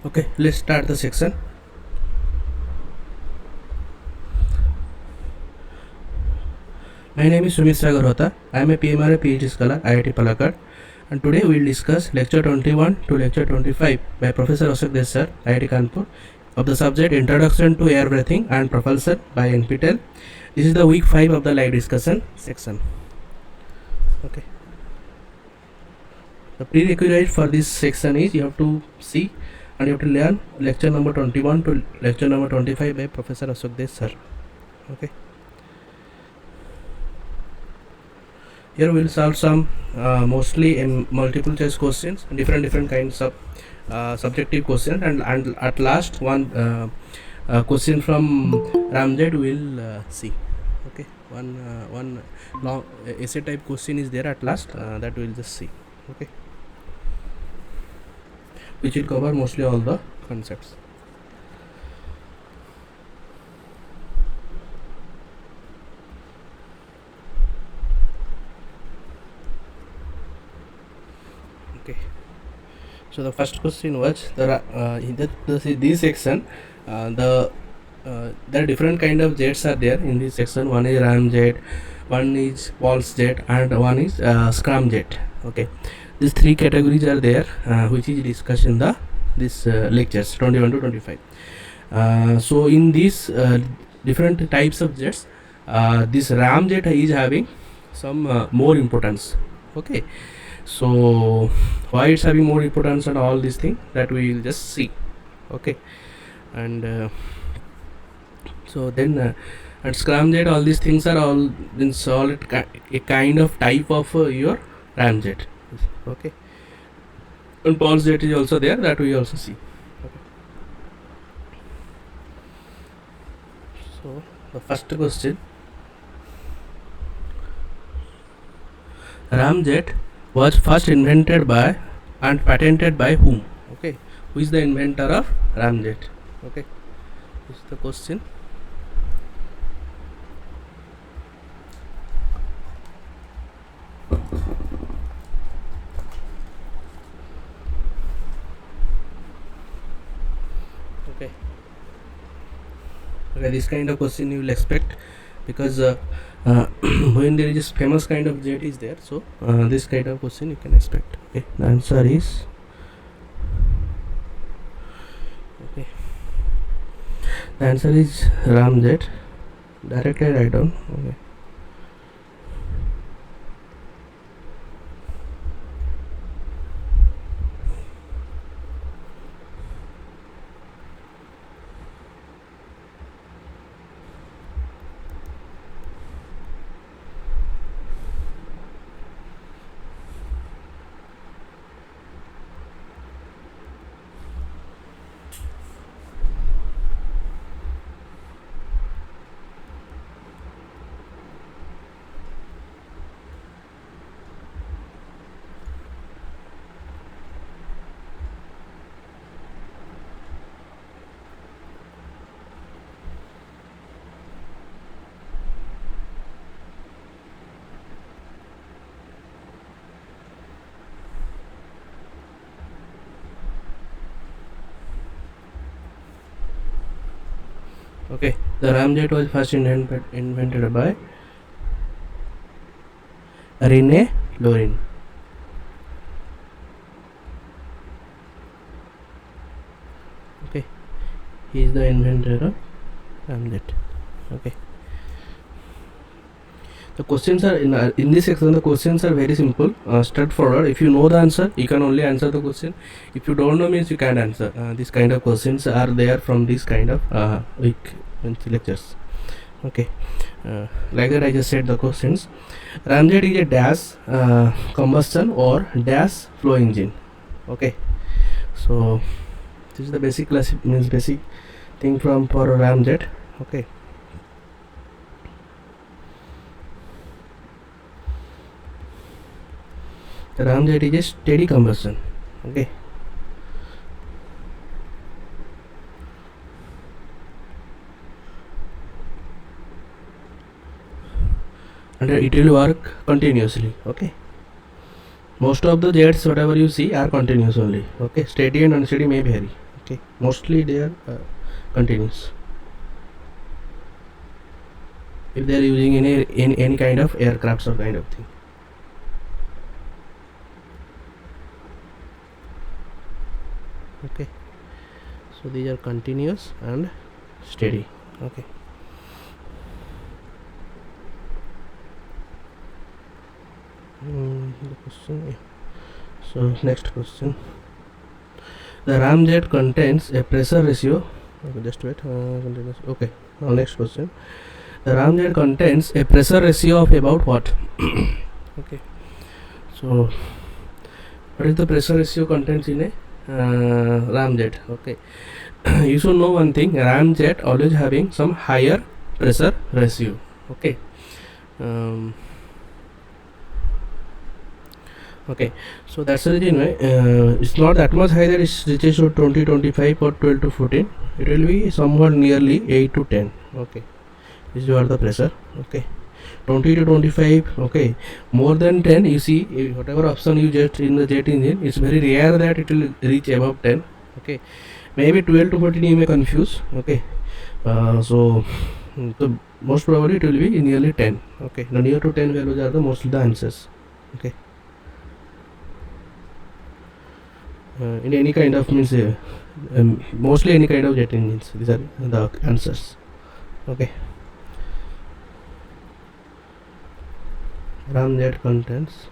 Okay, let's start the section. My name is Sumit Sagar Hota. I am a PMR PhD scholar, IIT Palakkad, and today we will discuss lecture 21 to lecture 25 by Professor Ashok Des sir, IIT Kanpur, of the subject Introduction to Airbreathing and Propulsion by NPTEL. This is the week 5 of the live discussion section. Okay. The prerequisite for this section is you have to see and you have to learn lecture number 21 to lecture number 25 by Professor Ashok Des sir. Okay. Here we will solve some mostly in multiple choice questions, different kinds of subjective questions, and at last one question from Ramjet we will see. Okay, one long essay type question is there at last, that we will just see. Okay, which will cover mostly all the concepts. Okay, so the first question was in this section there are different kind of jets are there in this section. One is ram jet, one is pulse jet, and one is scrum jet. Okay, these three categories are there, which is discussed in the this lectures 21 to 25. So in these different types of jets, this ram jet is having some more importance. Okay, so why it's having more importance and all these things that we will just see. Okay, and so then at scrum jet all these things are all in solid a kind of type of your ram jet. Okay, and pulse jet is also there, that we also see. Okay. So the first question, ram jet was first invented by and patented by whom? Okay, who is the inventor of ramjet? Okay, this is the question. Okay, this kind of question you will expect, because when there is famous kind of jet is there, so this kind of question you can expect. Okay, the answer is okay. The answer is ramjet. Directly write down. Okay. Okay, the ramjet was first invented by Rene Lorin. Okay, he is the inventor of ramjet. Okay, the questions are in this section. The questions are very simple, straightforward. If you know the answer, you can only answer the question. If you don't know, means you can't answer. These kind of questions are there from this kind of week lectures. Okay, like that I just said the questions. Ramjet is a dash combustion or dash flow engine. Okay, so this is the basic class, means basic thing for ramjet. Okay, the ramjet is a steady combustion. Okay, and it will work continuously. Okay, most of the jets whatever you see are continuous only. Okay, steady and unsteady may vary. Okay, mostly they are continuous. If they are using in any kind of aircrafts or kind of thing. Okay, so these are continuous and steady. Okay. The question, yeah. So next question, the ramjet contains a pressure ratio. Okay, just wait. Continuous. Okay, now next question, the ramjet contains a pressure ratio of about what? Okay, so what is the pressure ratio contains in a ramjet? Okay, you should know one thing, ramjet always having some higher pressure ratio. Okay, okay, so that's the reason why it's not that much high that it reaches to 20, 25 or 12 to 14. It will be somewhat nearly 8 to 10. Okay, this is what the pressure. Okay, 20 to 25. Okay, more than 10, you see, whatever option you get in the jet engine, it's very rare that it will reach above 10. Okay, maybe 12 to 14 you may confuse. Okay, so most probably it will be nearly 10. Okay, the near to 10 values are the mostly the answers. Okay, in any kind of means mostly any kind of jet engines, these are the answers. Okay, ramjet contains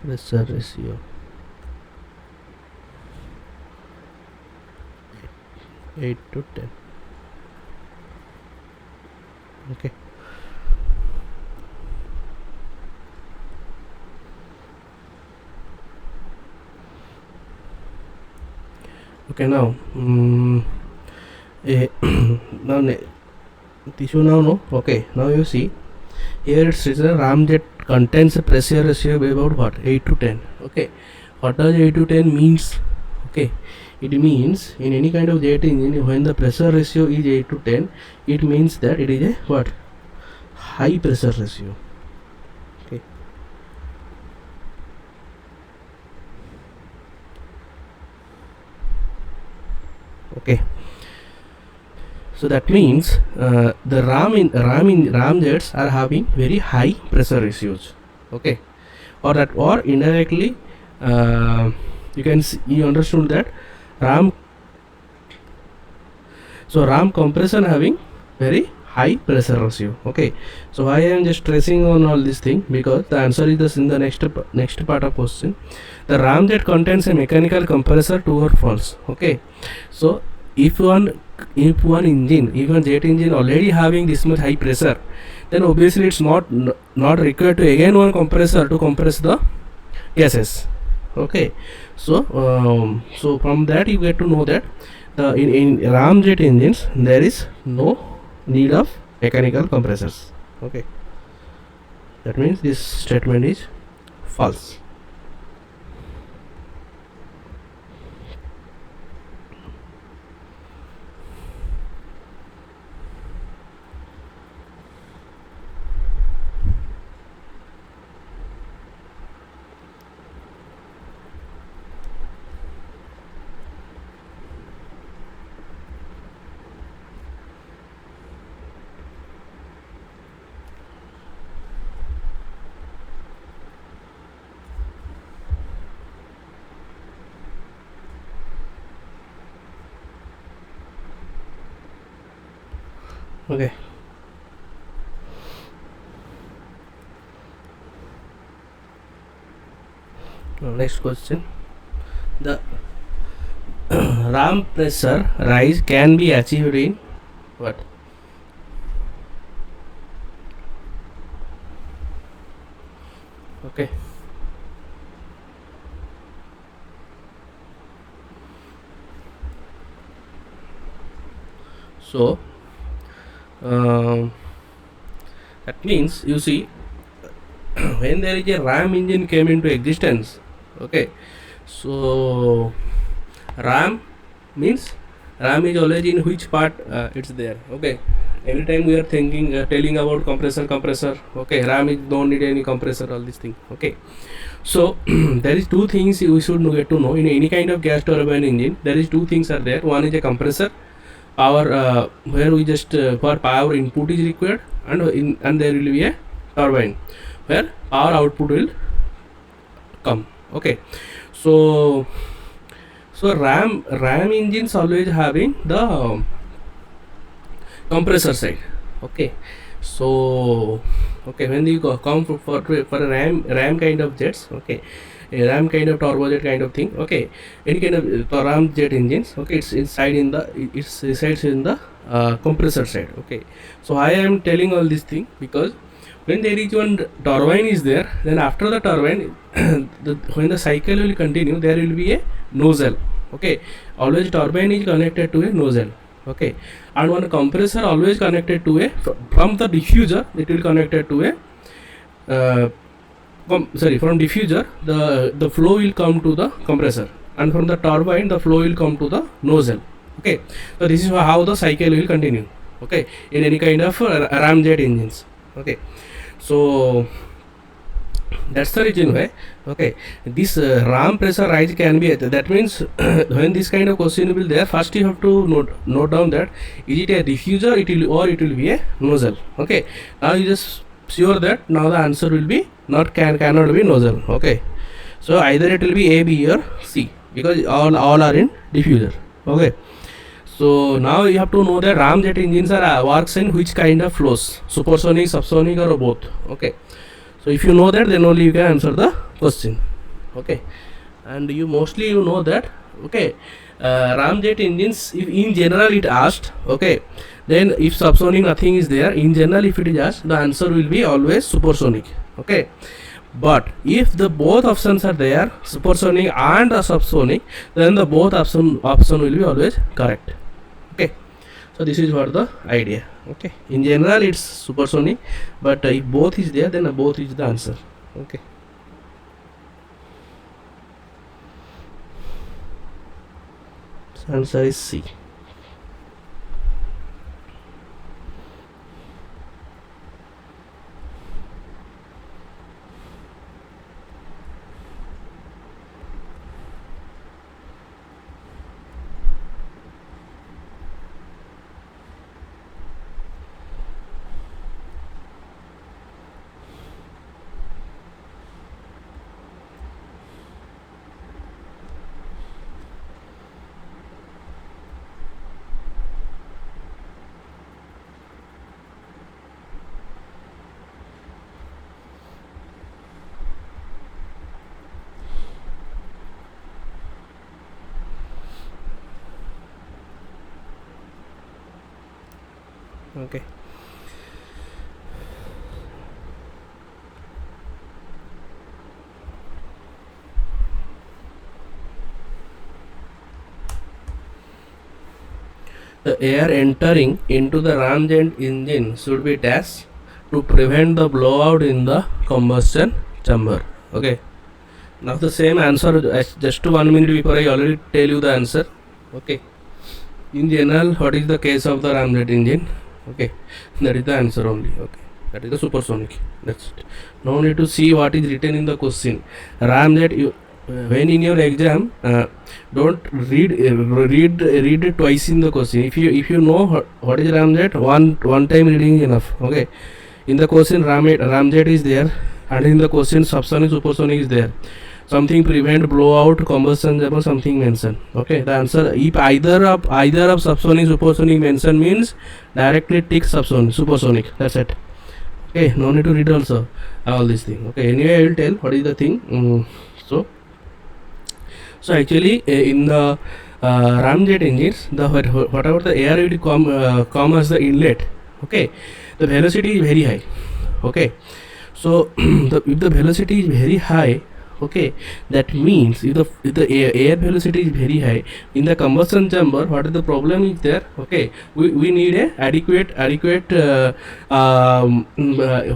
pressure ratio 8 to 10. Okay, okay, now now tissue now no. Okay, now you see here it says ramjet contains a pressure ratio of about what, 8 to 10. Okay, what does 8 to 10 means? Okay, it means in any kind of jet engine when the pressure ratio is 8 to 10, it means that it is a what, high pressure ratio. Okay, okay, so that means the ramjets are having very high pressure ratios. Okay, or that, or indirectly you can see, you understood that ram compression having very high pressure ratio. Okay, so why I am just stressing on all this thing, because the answer is this in the next part of question. The ramjet contains a mechanical compressor, true or false? Okay, so if one engine, even jet engine already having this much high pressure, then obviously it's not required to again one compressor to compress the gases. Okay, so so from that you get to know that the in ramjet engines there is no need of mechanical compressors. Okay, that means this statement is false. Okay, now next question, the ram pressure rise can be achieved in what? Okay, so that means you see when there is a ram engine came into existence. Okay, so ram means ram is always in which part it's there. Okay, every time we are thinking telling about compressor, okay, ram is don't need any compressor, all these things, okay. So there is two things we should get to know in any kind of gas turbine engine. There is two things are there. One is a compressor, power, where we just for power input is required, and there will be a turbine where power output will come, okay. So ram engines always having the compressor side, okay. So okay, when you come for a ram kind of jets, okay, a ram kind of turbojet kind of thing, okay, any kind of ram jet engines, okay, it's inside in the it's resides in the compressor side, okay. So I am telling all this thing because when there is one turbine is there, then after the turbine when the cycle will continue, there will be a nozzle, okay. Always turbine is connected to a nozzle, okay, and one compressor always connected to a from the diffuser, it will connected to a from diffuser the flow will come to the compressor, and from the turbine the flow will come to the nozzle, okay. So this is how the cycle will continue, okay, in any kind of ramjet engines, okay. So that's the reason why, okay, this ram pressure rise can be that means when this kind of question will there, first you have to note down that is it a diffuser, it will be a nozzle, okay. Now you just sure that now the answer will be cannot be nozzle, okay. So either it will be A, B or C, because all are in diffuser, okay. So now you have to know that ramjet engines are works in which kind of flows, supersonic, subsonic or both, okay. So if you know that, then only you can answer the question, okay. And you mostly you know that, okay, ramjet engines, if in general it asked, okay, then if subsonic nothing is there, in general if it is asked, the answer will be always supersonic, okay. But if the both options are there, supersonic and subsonic, then the both option will be always correct, okay. So this is what the idea, okay. In general it's supersonic, but if both is there, then both is the answer, okay. So answer is C. Okay. The air entering into the ramjet engine should be dash to prevent the blowout in the combustion chamber, okay. Now the same answer, just 1 minute before I already tell you the answer, okay. In general, what is the case of the ramjet engine, okay, that is the answer only, okay. That is the supersonic, that's it. No need to see what is written in the question. Ramjet, you when in your exam, don't read it twice in the question. If you know what is ramjet, one time reading is enough, okay. In the question ramjet is there, and in the question subsonic, supersonic is there. Something prevent blowout, combustion chamber, something mentioned, okay. The answer, if either of subsonic, supersonic mention, means directly tick subsonic, supersonic, that's it, okay. No need to read also all these things, okay. Anyway, I will tell what is the thing. So actually in the ramjet engines, the whatever the air will come as the inlet, okay, the velocity is very high, okay. So if the velocity is very high, okay, that means if the air velocity is very high in the combustion chamber, what is the problem is there, okay, we need a adequate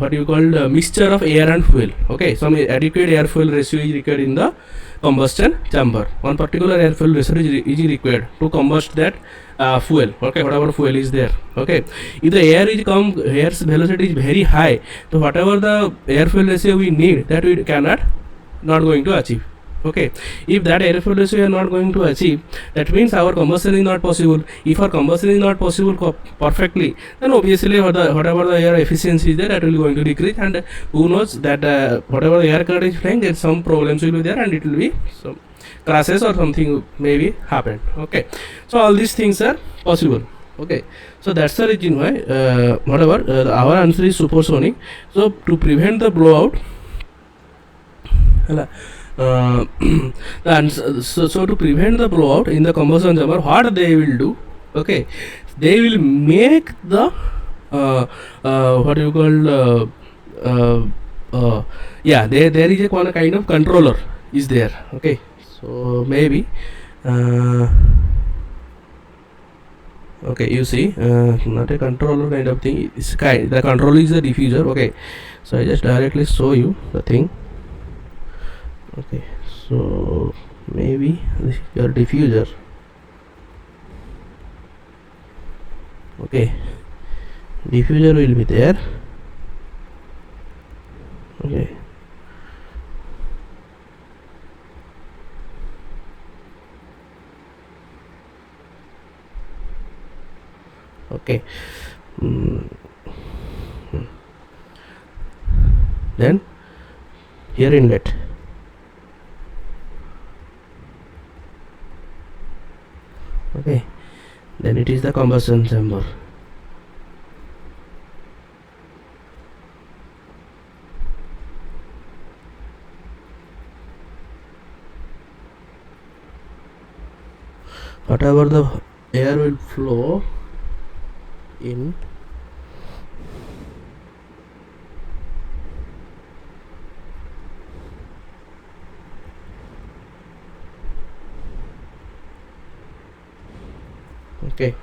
what you call mixture of air and fuel, okay. Some adequate air fuel ratio is required in the combustion chamber. One particular air fuel pressure is required to combust that fuel. Okay, whatever fuel is there. Okay, if the air's velocity is very high, so whatever the air fuel ratio we need, that we cannot not going to achieve. Okay, if that air fuel ratio we are not going to achieve, that means our combustion is not possible. If our combustion is not possible perfectly, then obviously whatever the air efficiency is there, that will going to decrease, and who knows that whatever the aircraft is flying, there some problems will be there, and it will be some crashes or something maybe happen. Okay, so all these things are possible. Okay, so that's the reason why our answer is supersonic. So to prevent the blowout, and so to prevent the blowout in the combustion chamber, what they will do, okay, they will make the what you call there is a one kind of controller is there. Okay, so maybe okay, you see, not a controller kind of thing, it's the controller is the diffuser. Okay, so I just directly show you the thing. Okay, so maybe this is your diffuser. Okay, diffuser will be there. Okay, okay. Then here inlet. Okay, then it is the combustion chamber. Whatever the air will flow in, okay,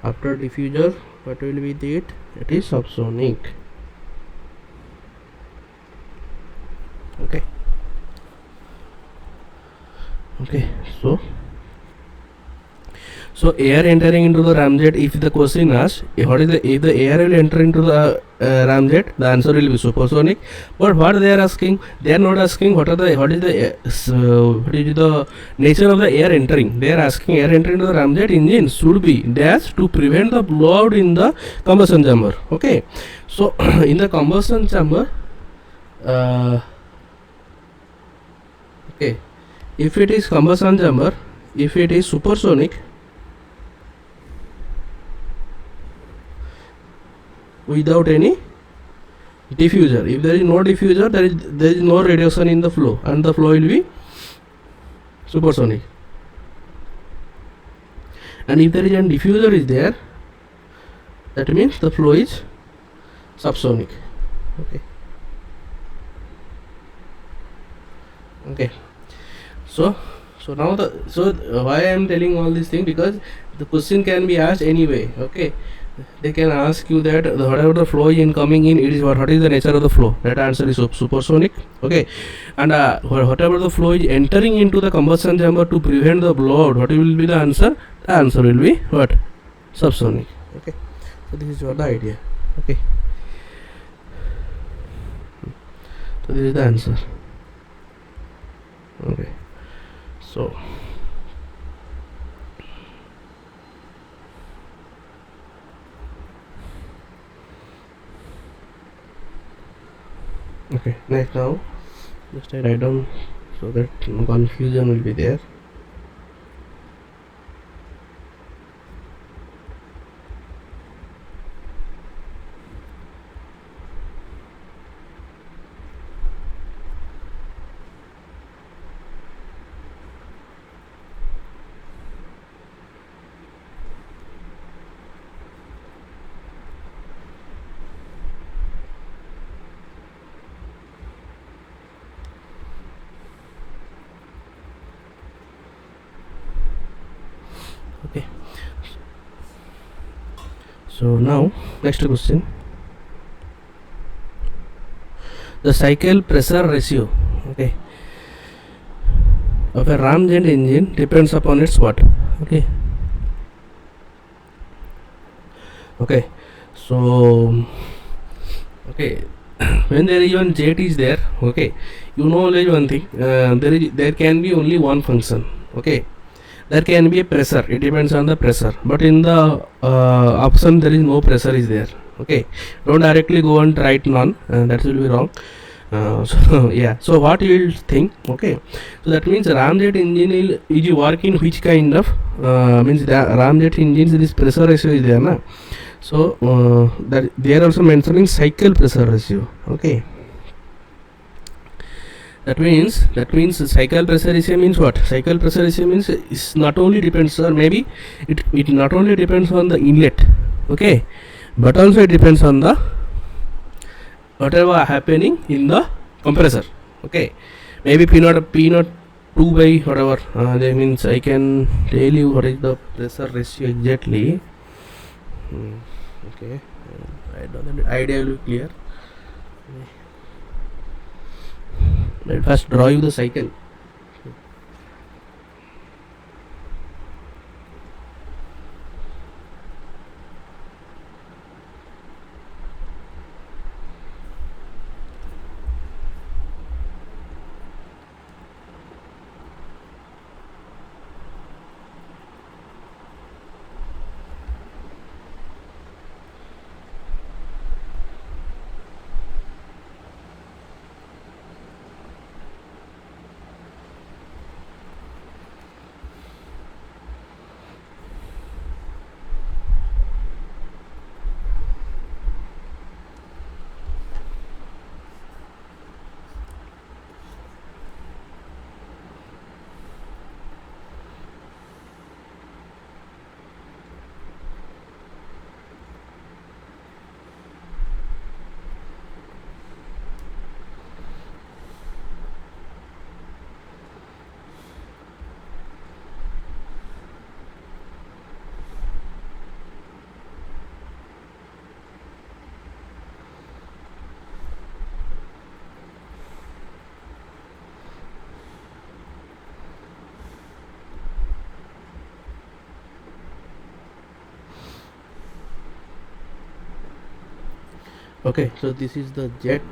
after diffuser, what will be it? It is subsonic. Okay, okay, so air entering into the ramjet, if the question asks what is the, if the air will enter into the ramjet, the answer will be supersonic. But what they are asking, they are not asking what is the nature of the air entering. They are asking air entering into the ramjet engine should be dash to prevent the blowout in the combustion chamber. Okay, so in the combustion chamber, okay, if it is combustion chamber, if it is supersonic, without any diffuser, if there is no diffuser, there is no reduction in the flow, and the flow will be supersonic. And if there is a diffuser is there, that means the flow is subsonic. Okay, okay, so now why I am telling all these things, because the question can be asked anyway. Okay, they can ask you that whatever the flow is coming in, it is what is the nature of the flow, that answer is supersonic. Okay, and whatever the flow is entering into the combustion chamber to prevent the blowout, what will be the answer? The answer will be what? Subsonic. Okay, so this is what the idea. Okay, so this is the answer. Okay, so okay, next now just I write down so that no confusion will be there. Okay, so now next question, the cycle pressure ratio. Okay, of a ramjet engine depends upon its what? Okay. Okay. So okay, when there is one jet is there, okay, you know only one thing, there can be only one function, okay, there can be a pressure, it depends on the pressure, but in the option there is no pressure is there, okay, don't directly go and write none, that will be wrong. So yeah, so what you will think, okay, so that means ramjet engine is work in which kind of means the ramjet engines this pressure ratio is there na. So that they are also mentioning cycle pressure ratio, okay, that means cycle pressure ratio means what? Cycle pressure ratio means it's not only depends, or maybe it not only depends on the inlet, okay, but also it depends on the whatever happening in the compressor, okay, maybe p0 2 by whatever, that means I can tell you what is the pressure ratio exactly. Okay, I don't know, the idea will be clear. Let first draw you the cycle. Okay, so this is the jet,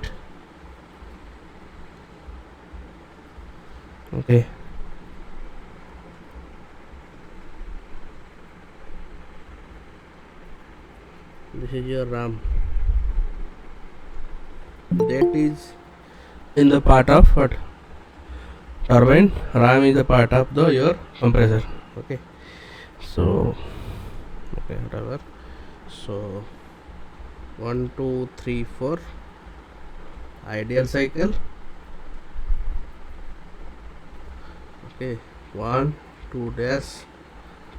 okay, this is your ram, that is in the part of what? Turbine. Ram is a part of the your compressor, okay, so okay, whatever, so 1 2 3 4 ideal cycle, okay, 1 2 dash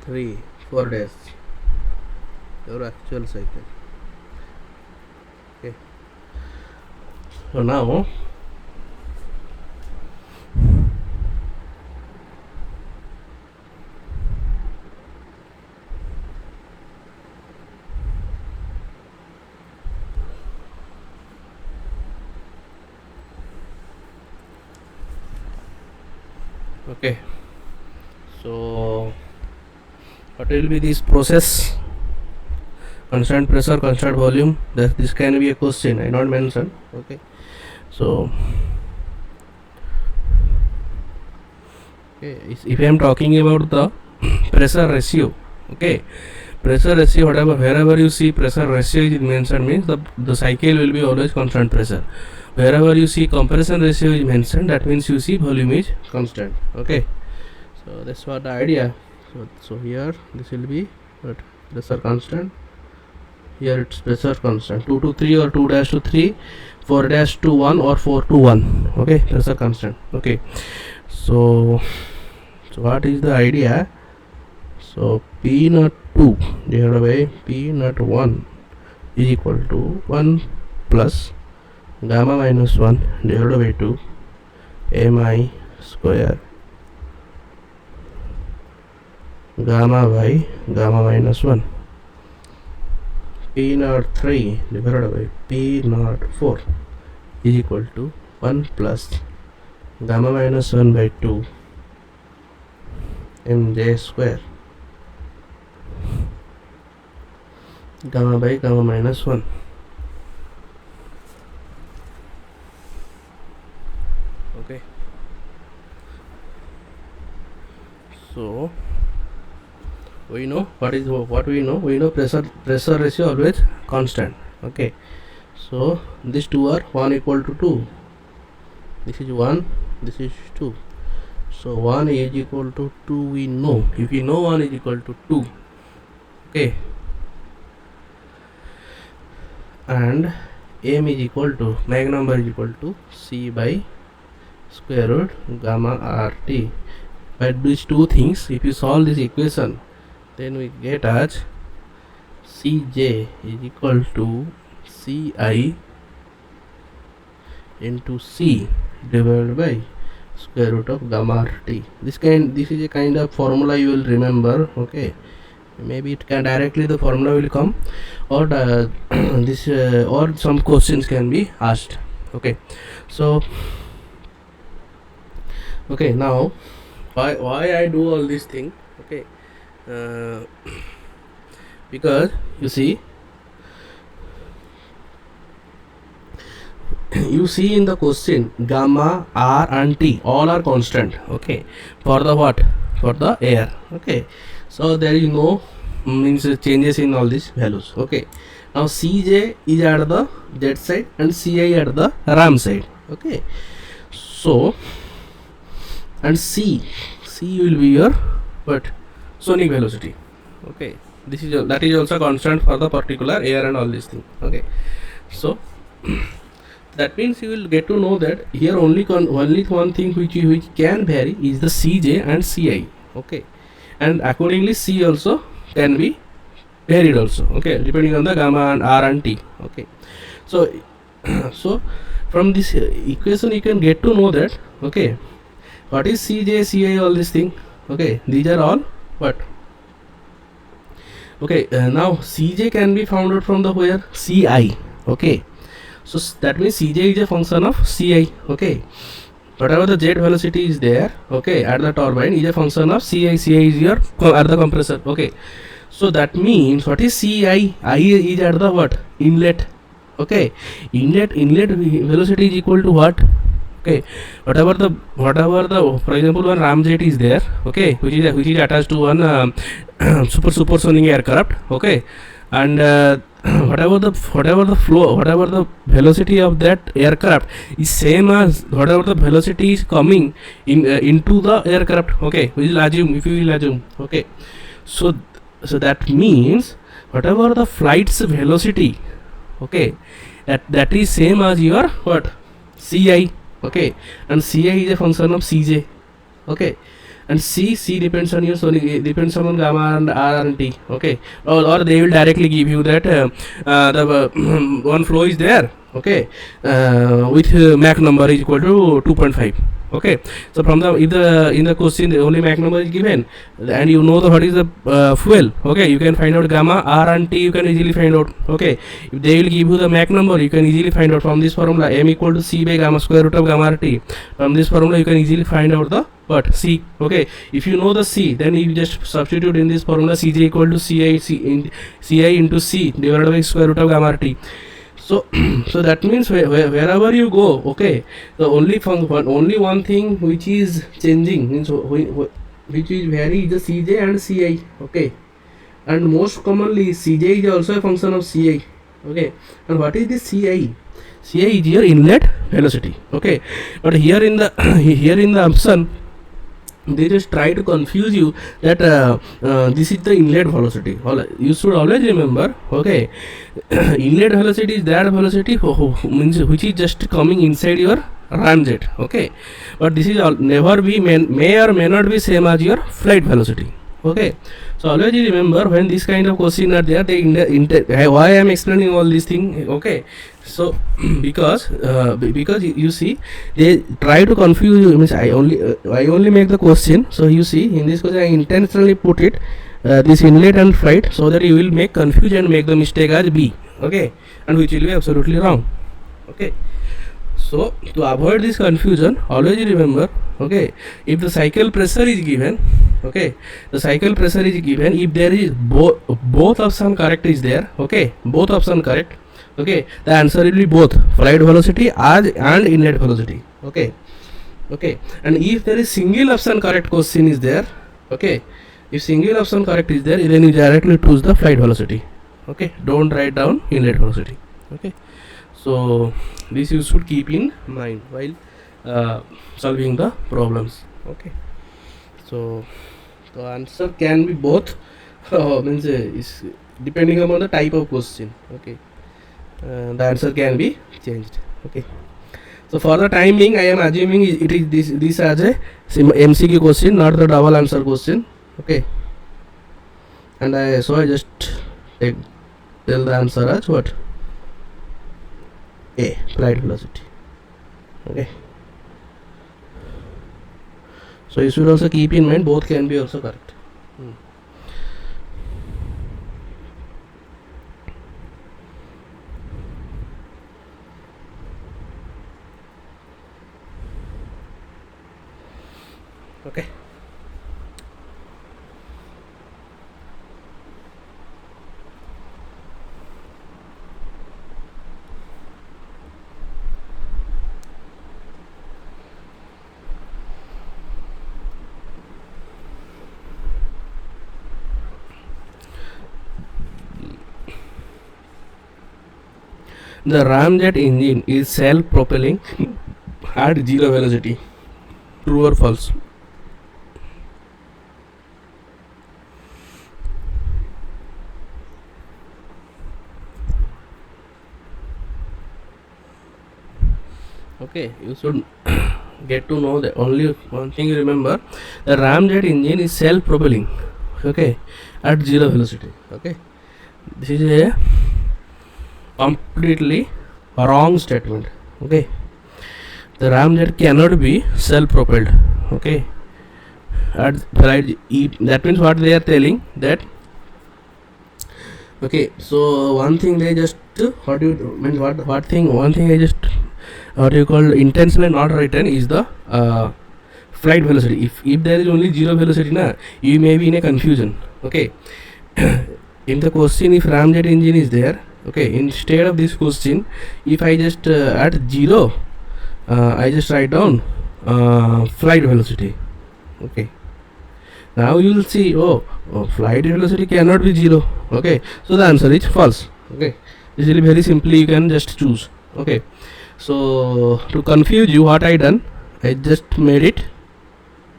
3 4 dash your actual cycle, okay, so now okay, so what will be this process? Constant pressure, constant volume, that this can be a question I not mention, okay, so okay, if I am talking about the pressure ratio, okay, pressure ratio, whatever wherever you see pressure ratio is mentioned means the cycle will be always constant pressure. Wherever you see compression ratio is mentioned, that means you see volume is constant, okay, so that's what the idea. So here this will be what? Pressure constant, here it's pressure constant, 2 to 3 or 2 dash to 3, 4 dash to 1 or 4 to 1, okay, pressure constant, okay, so what is the idea? So P naught 2 divided by P naught 1 is equal to 1 plus gamma minus 1 divided by 2 mi square gamma by gamma minus 1, P naught 3 divided by P naught 4 is equal to 1 plus gamma minus 1 by 2 mj square gamma by gamma minus 1. Okay, so we know what we know pressure ratio always constant. Okay, so these two are 1 equal to 2, this is 1, this is 2, so 1 is equal to 2 we know. If we know 1 is equal to 2, okay, and m is equal to Mach number is equal to c by square root gamma RT. But these two things, if you solve this equation, then we get as Cj is equal to Ci into C divided by square root of gamma RT. This is a kind of formula you will remember. Okay, maybe it can directly the formula will come, or this or some questions can be asked. Okay, so okay, now why I do all this thing? Okay, because you see in the question gamma, R and T all are constant. Okay, for the what? For the air. Okay, so there is no means changes in all these values. Okay, now Cj is at the Z side and Ci at the ram side. Okay, so and C will be your what? Sonic velocity. Okay, this is that is also constant for the particular air and all these things. Okay, so that means you will get to know that here only one thing which can vary is the Cj and Ci. Okay, and accordingly C also can be varied also. Okay, depending on the gamma and R and T. Okay, so so from this equation you can get to know that, okay, what is Cj, Ci, all this thing. Okay, these are all what? Okay, now Cj can be found out from the where? Ci. Okay, so that means Cj is a function of Ci. Okay, whatever the jet velocity is there, okay, at the turbine is a function of Ci. Ci is your at the compressor. Okay, so that means what is Ci? I is at the what? Inlet. Okay, inlet velocity is equal to what? Okay, whatever the for example one ramjet is there, okay, which is attached to one supersonic aircraft. Okay, and whatever the flow, whatever the velocity of that aircraft is same as whatever the velocity is coming in into the aircraft. Okay, we will assume, if you will assume. Okay, so that means whatever the flight's velocity, okay, that is same as your what? Ci. Okay, and Ci is a function of Cj. Okay, and C depends on your sonic, depends on gamma and R and T. Okay, or they will directly give you that the one flow is there. Okay, with Mach number is equal to 2.5. Okay, so from the in the question the only Mach number is given, and you know the what is the fuel. Okay, you can find out gamma, R and T you can easily find out. Okay, if they will give you the Mach number, you can easily find out from this formula, m equal to C by gamma square root of gamma RT. From this formula you can easily find out the what? C. Okay, if you know the C, then you just substitute in this formula Cj equal to Ci into C divided by square root of gamma RT. So that means wherever you go, okay, the only one thing which is changing means which is vary is the Cj and Ci. Okay, and most commonly Cj is also a function of Ci. Okay, and what is this Ci? Ci is your inlet velocity. Okay, but here in the option they just try to confuse you that this is the inlet velocity. You should always remember, okay, inlet velocity is that velocity means which is just coming inside your ramjet. Okay, but this is never be may or may not be same as your flight velocity. Okay, so always remember when this kind of question are there, why I am explaining all these things. Okay, so because you see they try to confuse you, means I only make the question. So you see in this question I intentionally put it this inlet and flight so that you will make confusion and make the mistake as B. Okay, and which will be absolutely wrong. Okay, so to avoid this confusion, always remember, okay, if the cycle pressure is given, Okay, the cycle pressure is given. If there is both option correct is there, okay, both option correct, okay, the answer will be both flight velocity and inlet velocity. Okay, okay, and if there is single option correct question is there, okay, if single option correct is there, then you directly choose the flight velocity. Okay, don't write down inlet velocity. Okay, so this you should keep in mind while solving the problems. Okay, so the answer can be both. Means is depending upon the type of question. Okay, the answer can be changed. Okay, so for the time being, I am assuming it is this as a MCQ question, not the double answer question. Okay, and I just tell the answer as what? A, flight velocity. Okay, so you should also keep in mind both can be also correct. Okay, the ramjet engine is self-propelling at zero velocity. True or false? Okay, you should get to know that only one thing you remember, the ramjet engine is self-propelling, okay, at zero velocity. Okay, this is a completely wrong statement. Okay, the ramjet cannot be self-propelled. Okay, at flight, that means what they are telling that. Okay, so one thing they just what you mean what thing one thing I just what you call intentionally not written is the flight velocity. If there is only zero velocity na, you may be in a confusion. Okay, in the question if ramjet engine is there, okay, instead of this question if I just at zero I just write down flight velocity. Okay, now you will see flight velocity cannot be zero. Okay, so the answer is false. Okay, this is very simply you can just choose. Okay, so to confuse you what I done, I just made it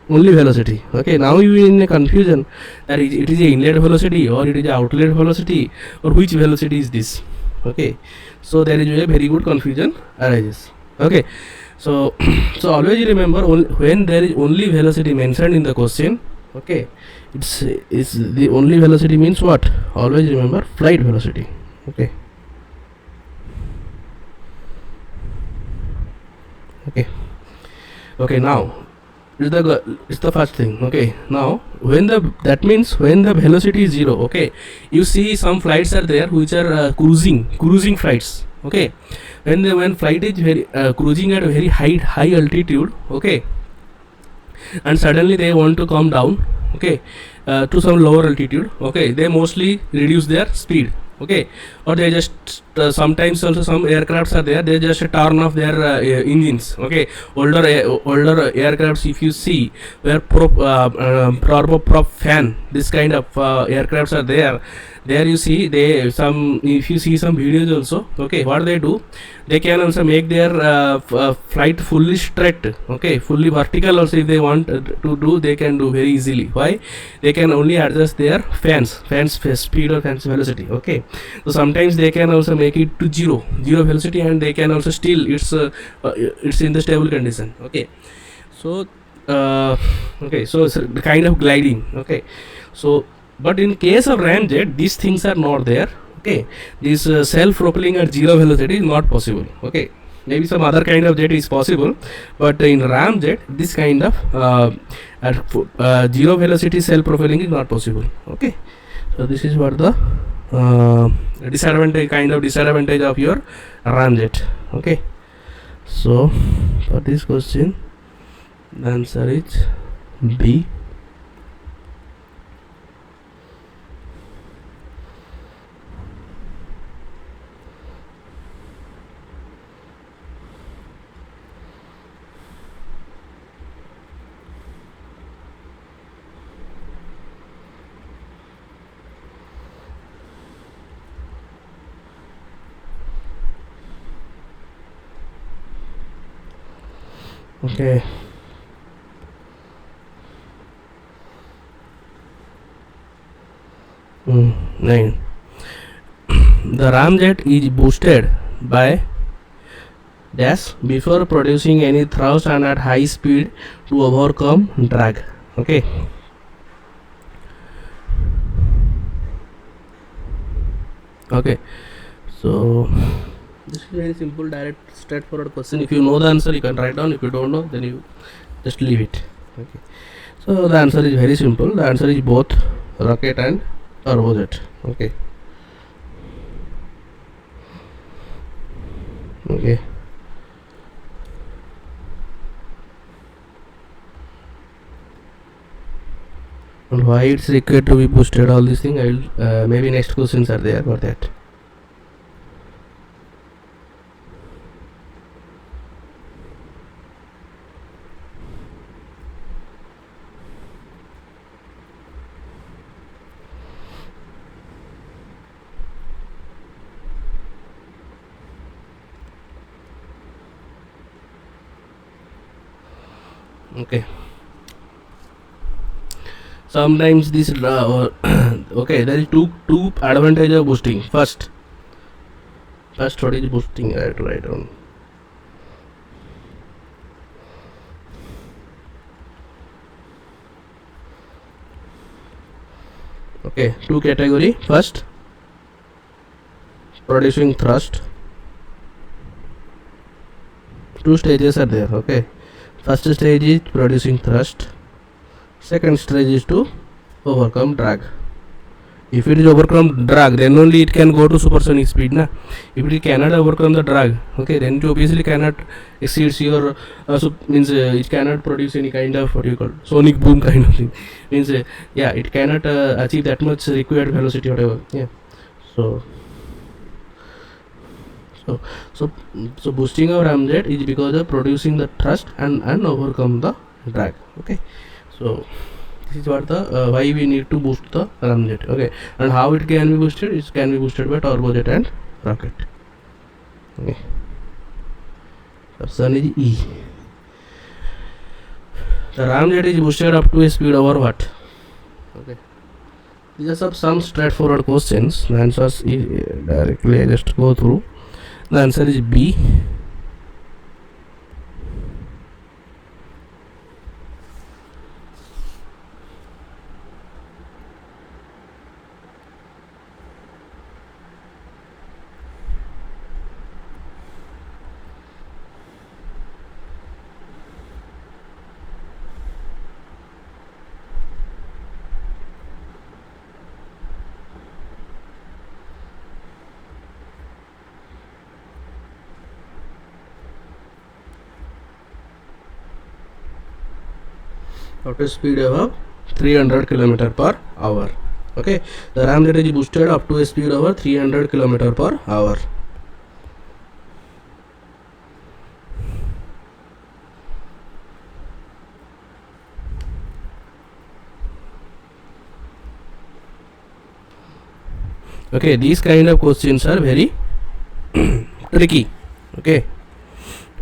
only velocity. Okay, now you in a confusion that it is a inlet velocity or it is a outlet velocity or which velocity is this. Okay, so there is a very good confusion arises. Okay, so so always remember when there is only velocity mentioned in the question, okay, it's the only velocity means what? Always remember flight velocity. Okay, okay, okay, now it's the first thing. Okay, now when that means when the velocity is zero, okay, you see some flights are there which are cruising flights. Okay, when flight is very cruising at a very high altitude, okay, and suddenly they want to come down, okay, to some lower altitude, okay, they mostly reduce their speed. Okay, or they just sometimes also some aircrafts are there, they just turn off their engines. Okay, older aircrafts if you see where prop fan, this kind of aircrafts are there you see if you see some videos also, okay, what they do, they can also make their flight fully straight, okay, fully vertical also. If they want to do, they can do very easily. Why? They can only adjust their fans speed or fans velocity. Okay, so sometimes they can also make it to zero velocity, and they can also still it's in the stable condition. Okay, so okay, so it's a kind of gliding. Okay, so but in case of ramjet these things are not there. Okay, this self-propelling at zero velocity is not possible. Okay, maybe some other kind of jet is possible, but in ramjet this kind of at zero velocity self-propelling is not possible. Okay, so this is what the disadvantage of your ramjet. Okay, so for this question the answer is B. Okay. 9. The ramjet is boosted by dash before producing any thrust and at high speed to overcome drag. Okay. Okay. So this is very simple, direct, straightforward question. If you know the answer, you can write down. If you don't know, then you just leave it. Okay. So the answer is very simple. The answer is both rocket and turbojet. Okay. Okay. And why it's required to be boosted, all these things I will maybe next questions are there for that. Okay, sometimes this okay, there is two advantage of boosting. First what is boosting? I have to write down. Okay, two category. First, producing thrust. Two stages are there. Okay, first stage is producing thrust. Second stage is to overcome drag. If it is overcome drag, then only it can go to supersonic speed. Na? If it cannot overcome the drag, okay, then it obviously cannot exceed your means it cannot produce any kind of what you call sonic boom kind of thing. Means yeah, it cannot achieve that much required velocity, whatever. Yeah. So boosting our ramjet is because of producing the thrust and overcome the drag. Okay. So this is what the why we need to boost the ramjet. Okay, and how it can be boosted? It can be boosted by turbojet and rocket. Okay, option is E. The ramjet is boosted up to a speed over what? Okay, these are some straightforward questions. The answers is directly I just go through. The answer is B. Up to speed above 300 km per hour. Okay, the ramjet is boosted up to a speed over 300 km per hour. Okay, these kind of questions are very tricky. Okay,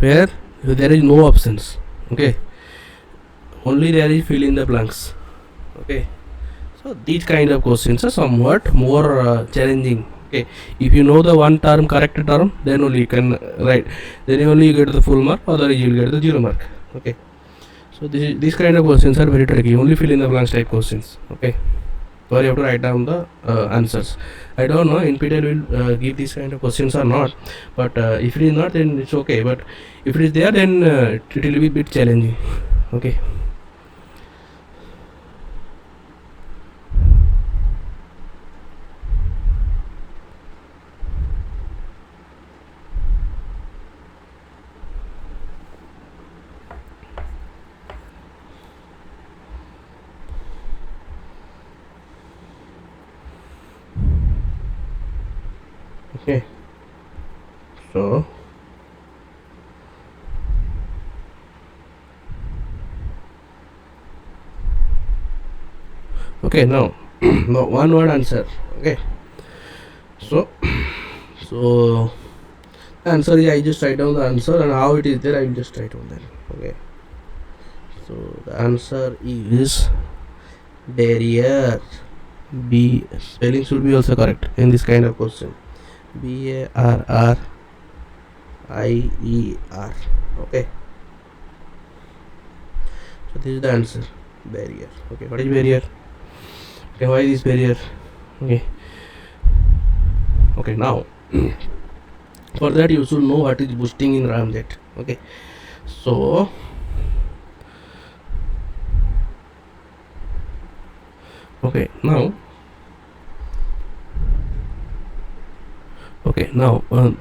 where there is no options. Okay, only there is fill in the blanks. Okay, so these kind of questions are somewhat more challenging. Okay, if you know the one term, correct term, then only you can write, then only you get the full mark, otherwise you will get the 0 mark. Okay, so these kind of questions are very tricky, only fill in the blanks type questions. Okay, or you have to write down the answers. I don't know NPTEL will give these kind of questions or not, but if it is not, then it's okay, but if it is there, then it will be a bit challenging. Okay. Okay, so okay, now no one word answer. Okay, so the answer is, I just write down the answer, and how it is there I will just write down that. Okay. So the answer is barrier. B spelling should be also correct in this kind of question. Barrier. Okay. So this is the answer. Barrier. Okay. What is barrier? Okay. Why is barrier? Okay. Okay. Now, for that you should know what is boosting in ramjet. Okay. So okay now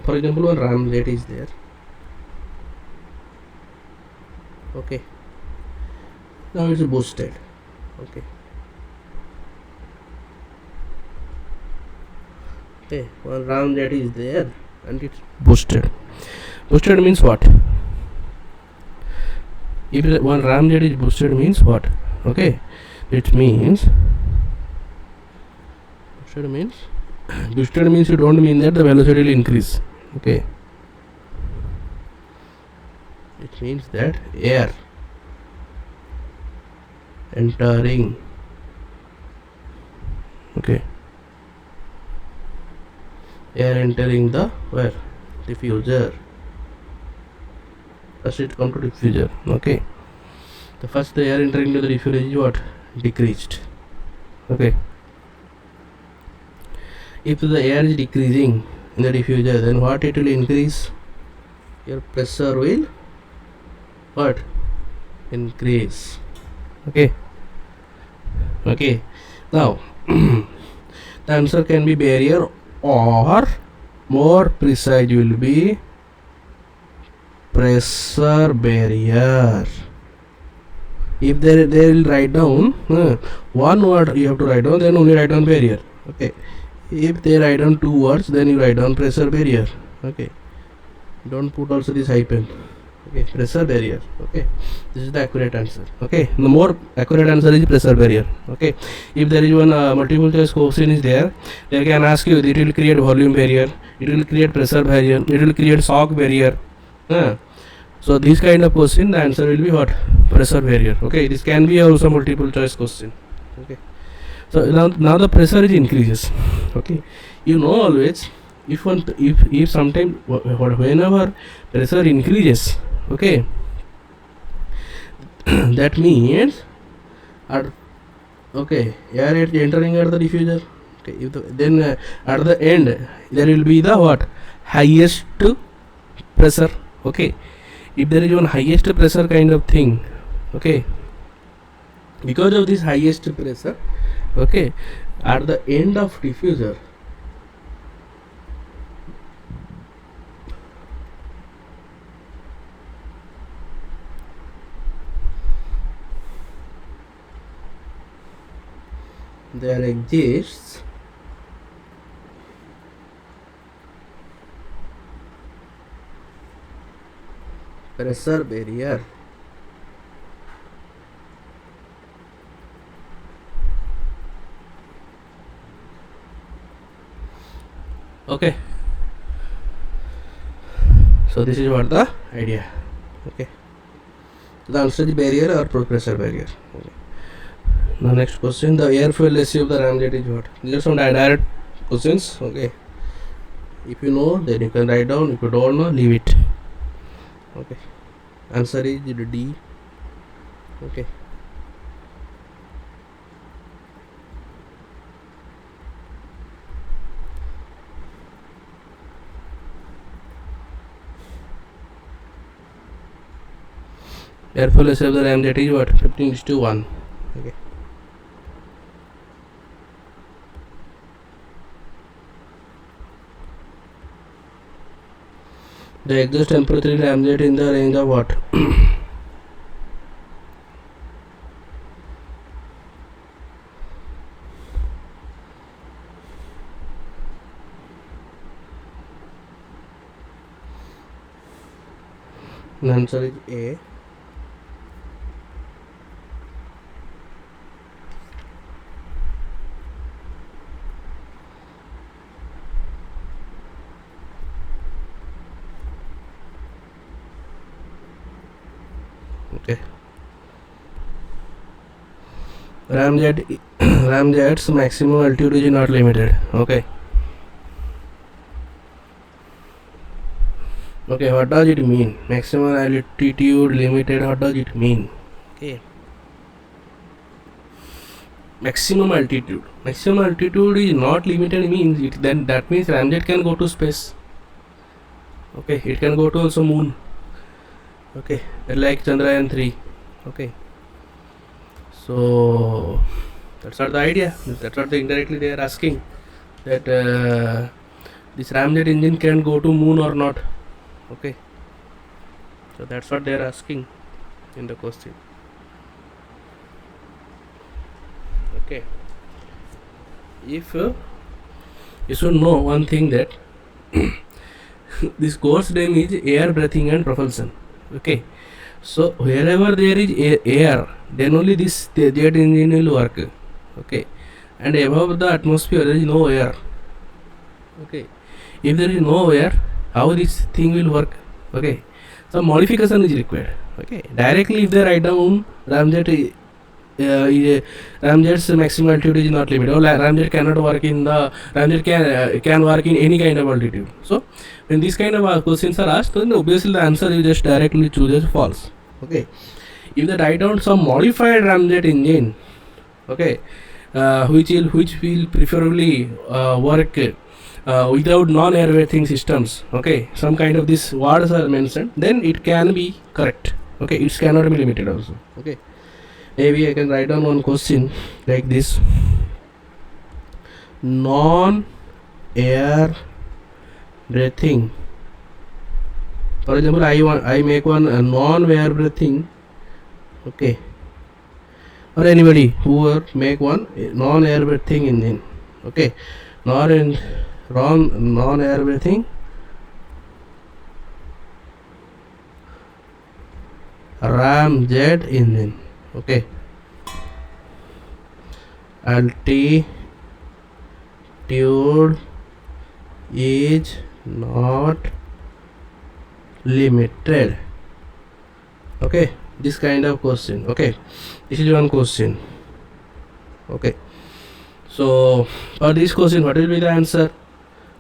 for example, one ramjet is there. Okay, now it's boosted. Okay, one ramjet is there and it's boosted. Boosted means what? If one ramjet is boosted means what? Okay, it means boosted means you don't mean that the velocity will increase. Okay, it means that air entering, okay, air entering the where? Diffuser. First it come to diffuser. Okay, the first the air entering to the diffuser is what? Decreased. Okay, if the air is decreasing in the diffuser, then what it will increase? Your pressure will what? Increase. Okay, now the answer can be barrier, or more precise will be pressure barrier. If they will write down one word, you have to write down, then only write down barrier. Okay, if they write down two words, then you write down pressure barrier. Okay, don't put also this hyphen. Okay, pressure barrier. Okay, this is the accurate answer. Okay, the more accurate answer is pressure barrier. Okay, if there is one multiple choice question is there, they can ask you, it will create volume barrier, it will create pressure barrier, it will create shock barrier. So this kind of question, the answer will be what? Pressure barrier. Okay, this can be also multiple choice question. Okay, so now the pressure is increases. Okay, you know always, if sometime whenever pressure increases, okay, that means air is entering at the diffuser. Okay, then at the end there will be the what? Highest pressure. Okay, if there is one highest pressure kind of thing, okay, because of this highest pressure, okay, at the end of diffuser, there exists pressure barrier. Okay, so this is what the idea. Okay, the answer is barrier or pressure barrier. Okay. Now next question, the airfoil ratio of the ramjet is what? These are some direct questions. Okay, if you know, then you can write down. If you don't know, leave it. Okay, answer is D. Okay, airfoil ratio of the ramjet is what? 15:1. Okay, the exhaust temperature in ramjet in the range of what? The answer is A. Okay, ramjet ramjet's maximum altitude is not limited. Okay, what does it mean? Maximum altitude limited, what does it mean? Okay, maximum altitude is not limited means it, then that means ramjet can go to space. Okay, it can go to also moon. Okay, like Chandrayaan 3. Okay, so that's not the idea. That's what indirectly they are asking, that this ramjet engine can go to moon or not. Okay, so that's what they are asking in the question. Okay, if you should know one thing, that this course name is air breathing and propulsion. Okay, so wherever there is air, then only this jet engine will work. Okay, and above the atmosphere there is no air. Okay, if there is no air, how this thing will work? Okay, some modification is required. Okay, directly if they write down ramjet ramjet's maximum altitude is not limited, or ramjet cannot work in the ramjet can work in any kind of altitude. So when these kind of questions are asked, then obviously the answer you just directly choose as false. Okay, if they write down some modified ramjet engine, okay, which will preferably work without non-airworthy systems, okay, some kind of these words are mentioned, then it can be correct. Okay, it cannot be limited also. Okay, maybe I can write down one question like this: non-air breathing. For example, I make one non-air breathing. Okay, or anybody who make one non-air breathing engine. Okay, non-air breathing ramjet engine. Okay, altitude is not limited. Okay, this kind of question. Okay, this is one question. Okay, so for this question, what will be the answer?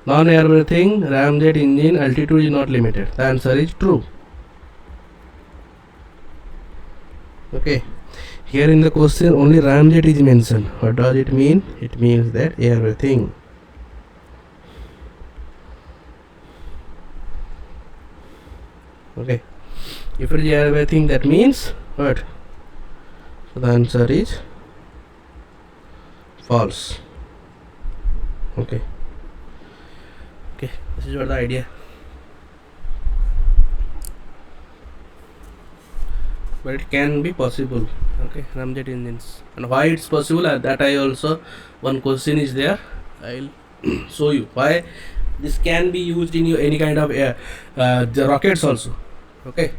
Non-air breathing ramjet engine altitude is not limited. The answer is true. Okay, here in the question only ramjet is mentioned. What does it mean? It means that air breathing. Okay, if it is air breathing, that means what? So the answer is false. Okay, this is what the idea. But it can be possible. Okay, ramjet engines, and why it's possible, that I also, one question is there, I'll show you why this can be used in any kind of the rockets also. Okay,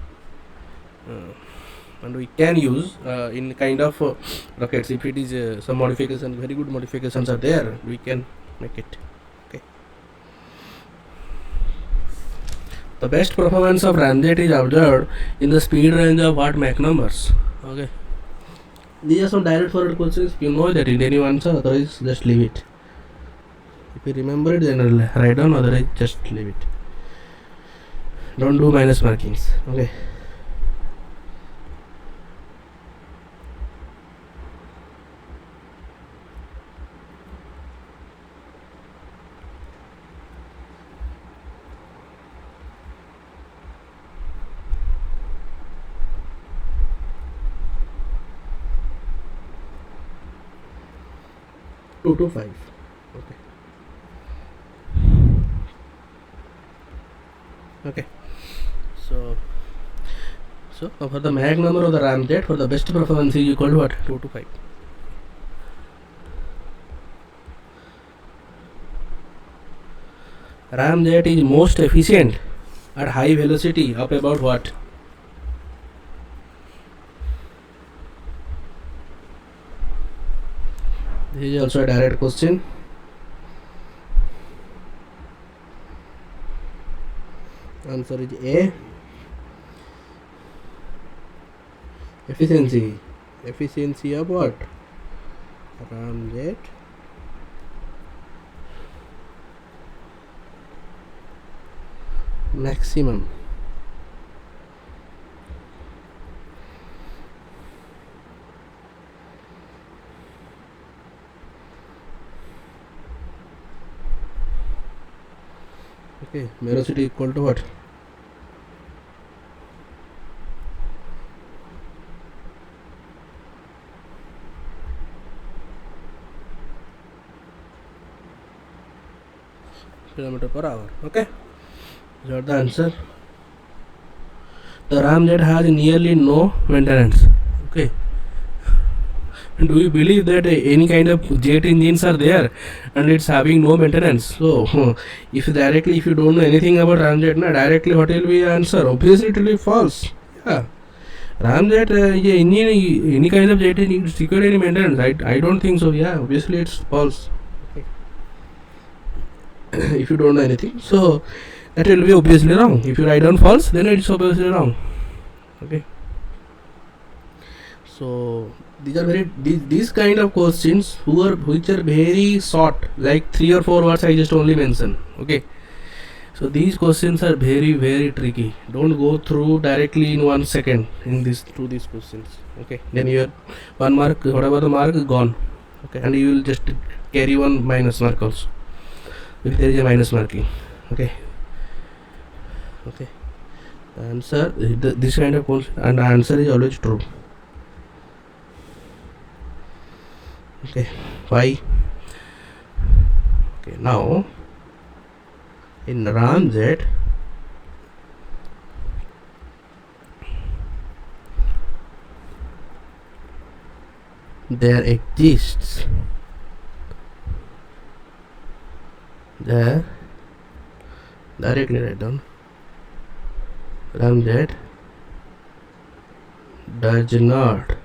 and we can use in kind of rockets, if it is some modification, very good modifications are there, we can make it. Okay, the best performance of ramjet is observed in the speed range of what Mach numbers. Okay, these are some direct forward questions. You know that, in any answer, otherwise just leave it. If you remember it, then write down, otherwise just leave it. Don't do minus markings. Okay, two to five. Okay. Okay, so for the Mach number of the ramjet, for the best performance is equal to what? 2 to 5. Ramjet is most efficient at high velocity up about what? This is also a direct question. Answer is A. Efficiency of what? ramjet maximum. Okay, velocity equal to what? Kilometer per hour. Okay, is that the answer? The ramjet has nearly no maintenance. Okay, and do you believe that any kind of jet engines are there and it's having no maintenance? So if you don't know anything about ramjet, directly what will be the answer? Obviously it will be false. Yeah, ramjet engine, any kind of jet engine require any maintenance? I don't think so. Yeah, obviously it's false. Okay. If you don't know anything, so that will be obviously wrong. If you write down false, then it's obviously wrong. Okay, so these kind of questions which are very short, like 3 or 4 words I just only mention. Okay, so these questions are very tricky. Don't go through directly in 1 second in this through these questions. Okay, then your 1 mark, whatever the mark, is gone. Okay, and you will just carry one minus mark also if there is a minus marking. Okay, the answer this kind of question, and the answer is always true. Okay, why? Okay, now in ramjet there exists directly write down, ramjet does not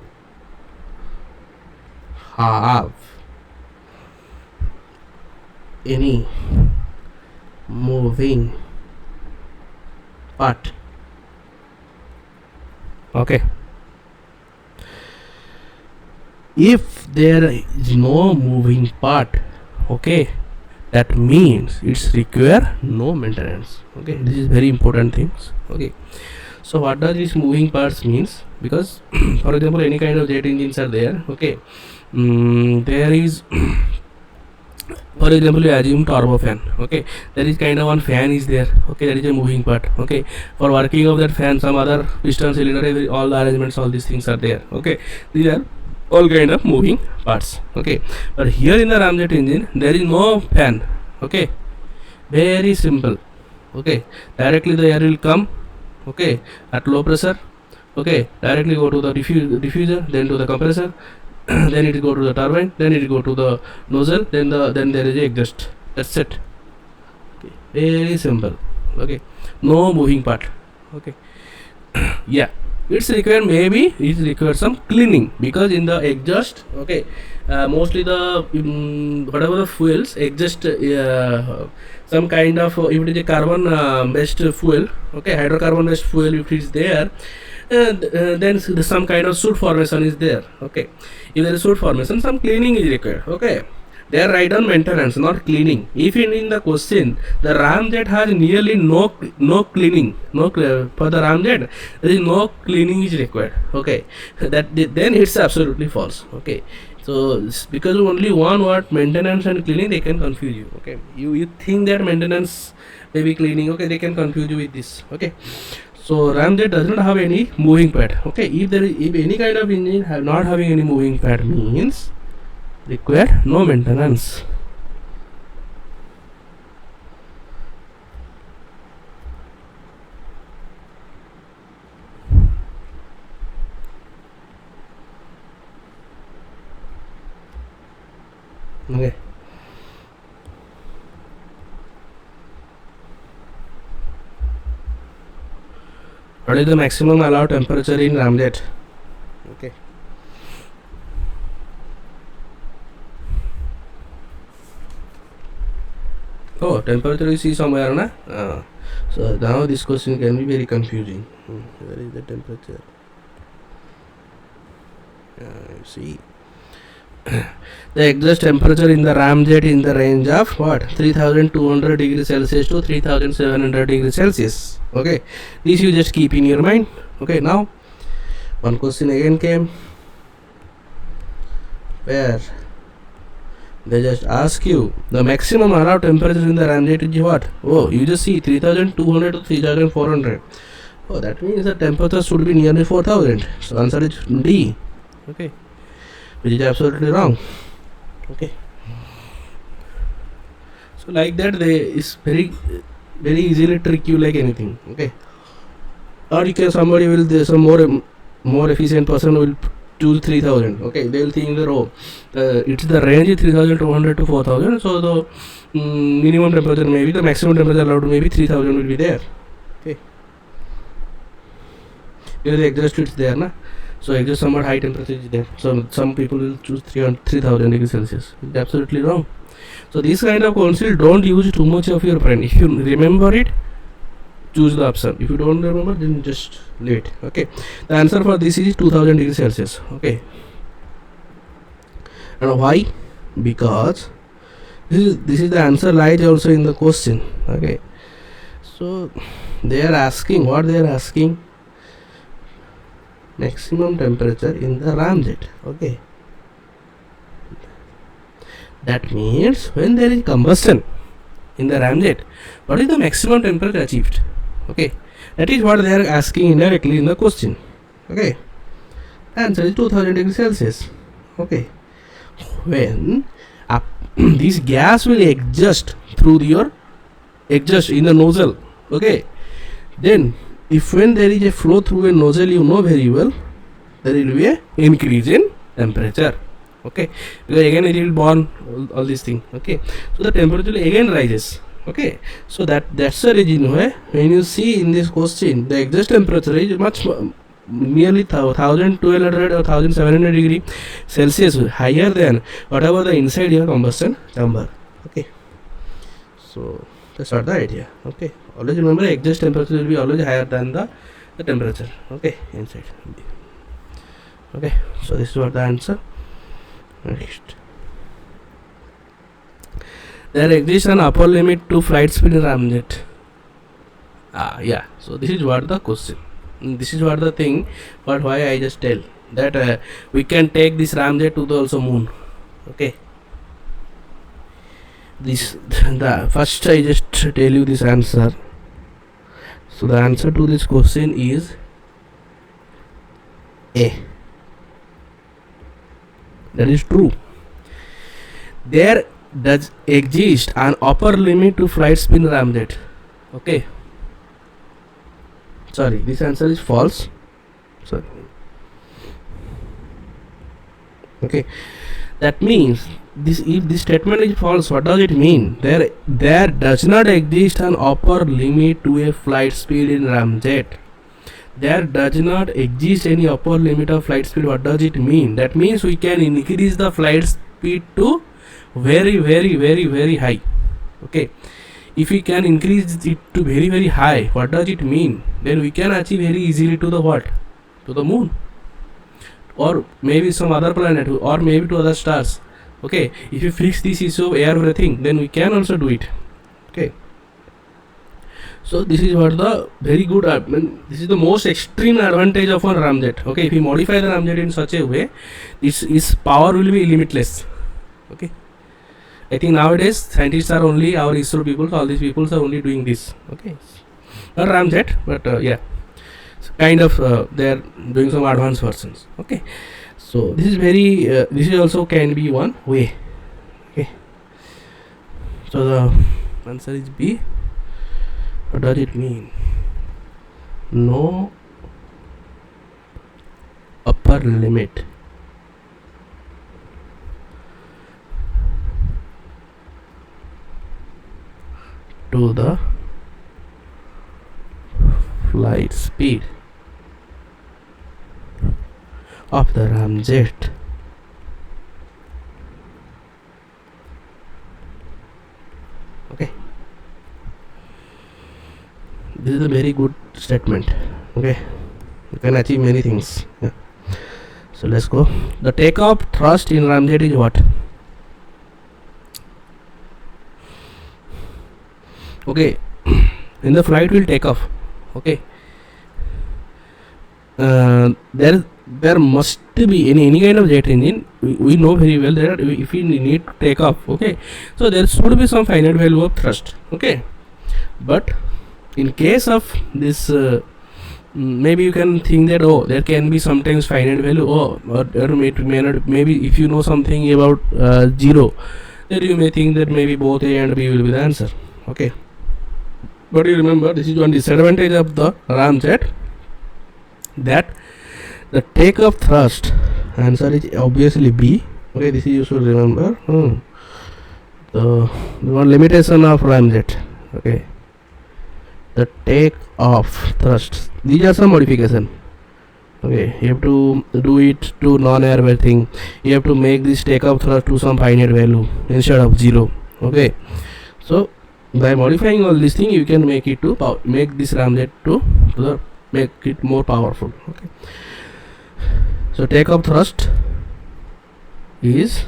have any moving part. Okay, if there is no moving part, okay, that means it's require no maintenance. Okay, this is very important things. Okay, so what does this moving parts means? Because for example any kind of jet engines are there. Okay, there is for example you assume turbofan. Okay, there is kind of one fan is there. Okay, that is a moving part. Okay, for working of that fan, some other piston cylinder, all the arrangements, all these things are there. Okay, these are all kind of moving parts. Okay, but here in the ramjet engine there is no fan. Okay, very simple. Okay, directly the air will come. Okay, at low pressure. Okay, directly go to the diffuser, then to the compressor, then it go to the turbine, then it go to the nozzle, then there is a exhaust. That's it. Okay, very simple. Okay, no moving part. Okay, yeah, it's required, maybe it requires some cleaning, because in the exhaust, okay, mostly the whatever the fuels exhaust, some kind of if it is a carbon based fuel, okay, hydrocarbon based fuel, if it is there, then some kind of soot formation is there. Okay, if there is soot formation, some cleaning is required. Okay, they write down maintenance, not cleaning. If in the question the ramjet has nearly no cleaning, for the ramjet there is no cleaning is required. Okay, then it's absolutely false. Okay, so because of only one word maintenance and cleaning, they can confuse you. Okay, you think that maintenance may be cleaning. Okay, they can confuse you with this. Okay, so ramjet does not have any moving pad. Okay, if any kind of engine have not having any moving pad, means require no maintenance. Okay, what is the maximum allowed temperature in ramjet? Okay, oh, temperature you see somewhere, na? So now this question can be very confusing. Where is the temperature? You see, the exhaust temperature in the ramjet in the range of what, 3200 degrees Celsius to 3700 degrees Celsius. Okay, this you just keep in your mind. Okay, now one question again came where they just ask you the maximum allowed temperature in the ramjet is what. Oh, you just see 3200 to 3400. Oh, that means the temperature should be nearly 4000. So answer is D. Okay, which is absolutely wrong. Okay, so like that they is very easily trick you like anything. Okay, or you can, somebody will, some more efficient person will choose 3000. Okay, they will think that, oh, it's the range is 3200 to 4000, so the minimum temperature, maybe the maximum temperature allowed maybe 3000 will be there. Okay, here the exhaust is there na, so exhaust somewhat high temperature is there, so some people will choose 3000 degrees Celsius. It's absolutely wrong. So this kind of counsel, don't use too much of your brain. If you remember it, choose the option. If you don't remember, then just leave it. Okay, the answer for this is 2000 degrees Celsius. Okay, and why? Because this is the answer lies also in the question. Okay, so they are asking, what they are asking, maximum temperature in the ramjet. Okay, that means when there is combustion in the ramjet, what is the maximum temperature achieved? Okay, that is what they are asking indirectly in the question. Okay, answer is 2000 degrees Celsius. Okay, when this gas will adjust through your exhaust in the nozzle. Okay, then if when there is a flow through a nozzle, you know very well there will be a increase in temperature. Okay, because again it will burn all these things. Okay, so the temperature again rises. Okay, so that's the reason why when you see in this question the exhaust temperature is much nearly 1200 or 1700 degree Celsius higher than whatever the inside your combustion chamber. Okay, so that's what the idea. Okay, always remember exhaust temperature will be always higher than the temperature. Okay, inside. Okay, so this is what the answer. Next, there exists an upper limit to flight speed in ramjet. Yeah, so this is what the question, this is what the thing, but why I just tell that we can take this ramjet to the also moon. Okay, this the first I just tell you this answer. So the answer to this question is A. That is true. There does exist an upper limit to flight speed in ramjet. Okay, sorry, this answer is false. Sorry. Okay, that means this, if this statement is false, what does it mean? There does not exist an upper limit to a flight speed in ramjet. There does not exist any upper limit of flight speed. What does it mean? That means we can increase the flight speed to very high. Okay, if we can increase it to very high, what does it mean? Then we can achieve very easily to the what? To the moon, or maybe some other planet, or maybe to other stars. Okay, if you fix this issue of Airbreathing, then we can also do it. Okay, so this is what the very good, this is the most extreme advantage of a ramjet. Okay, if we modify the ramjet in such a way, its power will be limitless. Okay, I think nowadays scientists are only, our ISRO people, all these people are only doing this. Okay, not ramjet, but yeah, so kind of they are doing some advanced versions. Okay, so this is very this is also can be one way. Okay, so the answer is B. What does it mean? No upper limit to the flight speed of the ramjet. Okay, this is a very good statement. Okay, you can achieve many things. Yeah. So let's go. The takeoff thrust in ramjet is what? Okay, in the flight will take off. Okay, there must be any kind of jet engine. We know very well that if we need to take off, okay, so there should be some finite value of thrust. Okay, but in case of this maybe you can think that, oh, there can be sometimes finite value, or may not. Maybe if you know something about zero, then you may think that maybe both A and B will be the answer. Okay, but you remember, this is one disadvantage of the ramjet, that the takeoff thrust answer is obviously B. Okay, this is you should remember. The one limitation of ramjet. Okay, the takeoff thrust, these are some modification. Okay, you have to do it to non-airway thing. You have to make this takeoff thrust to some finite value instead of 0. Okay, so by modifying all these things, you can make it to make this ramjet to make it more powerful. Okay, so takeoff thrust is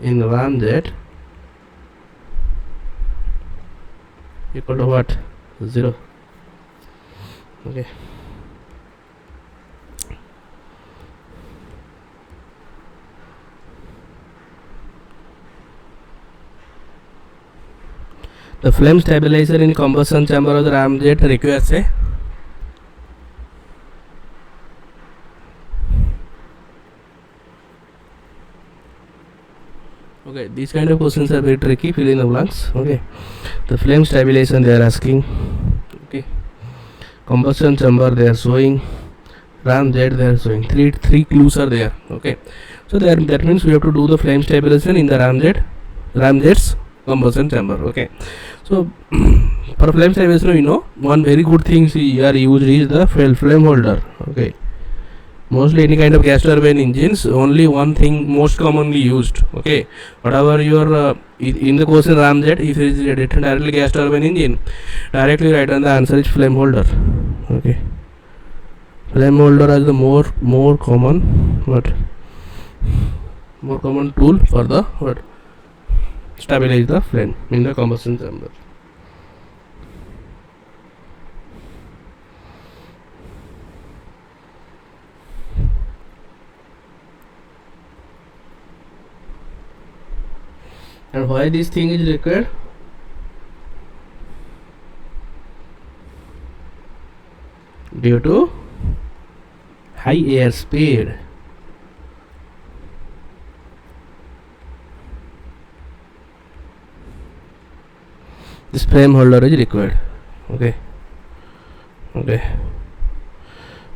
in ramjet equal to what? 0. Okay, the flame stabilizer in combustion chamber of the ramjet requires a okay, these kind of questions are very tricky. Fill in the blanks. Okay, the flame stabilization they are asking. Okay, combustion chamber they are showing, ramjet they are showing. Three clues are there. Okay, so that means we have to do the flame stabilization in the ramjet's combustion chamber. Okay, so for flame stabilization, you know, one very good thing here used is the flame holder. Okay, mostly any kind of gas turbine engines, only one thing most commonly used. Okay, whatever your in the question ramjet, if it is written directly gas turbine engine, directly write on the answer is flame holder. Okay, flame holder is the more common more common tool for the stabilize the flame in the combustion chamber. And why this thing is required? Due to high air speed. This flame holder is required. Okay.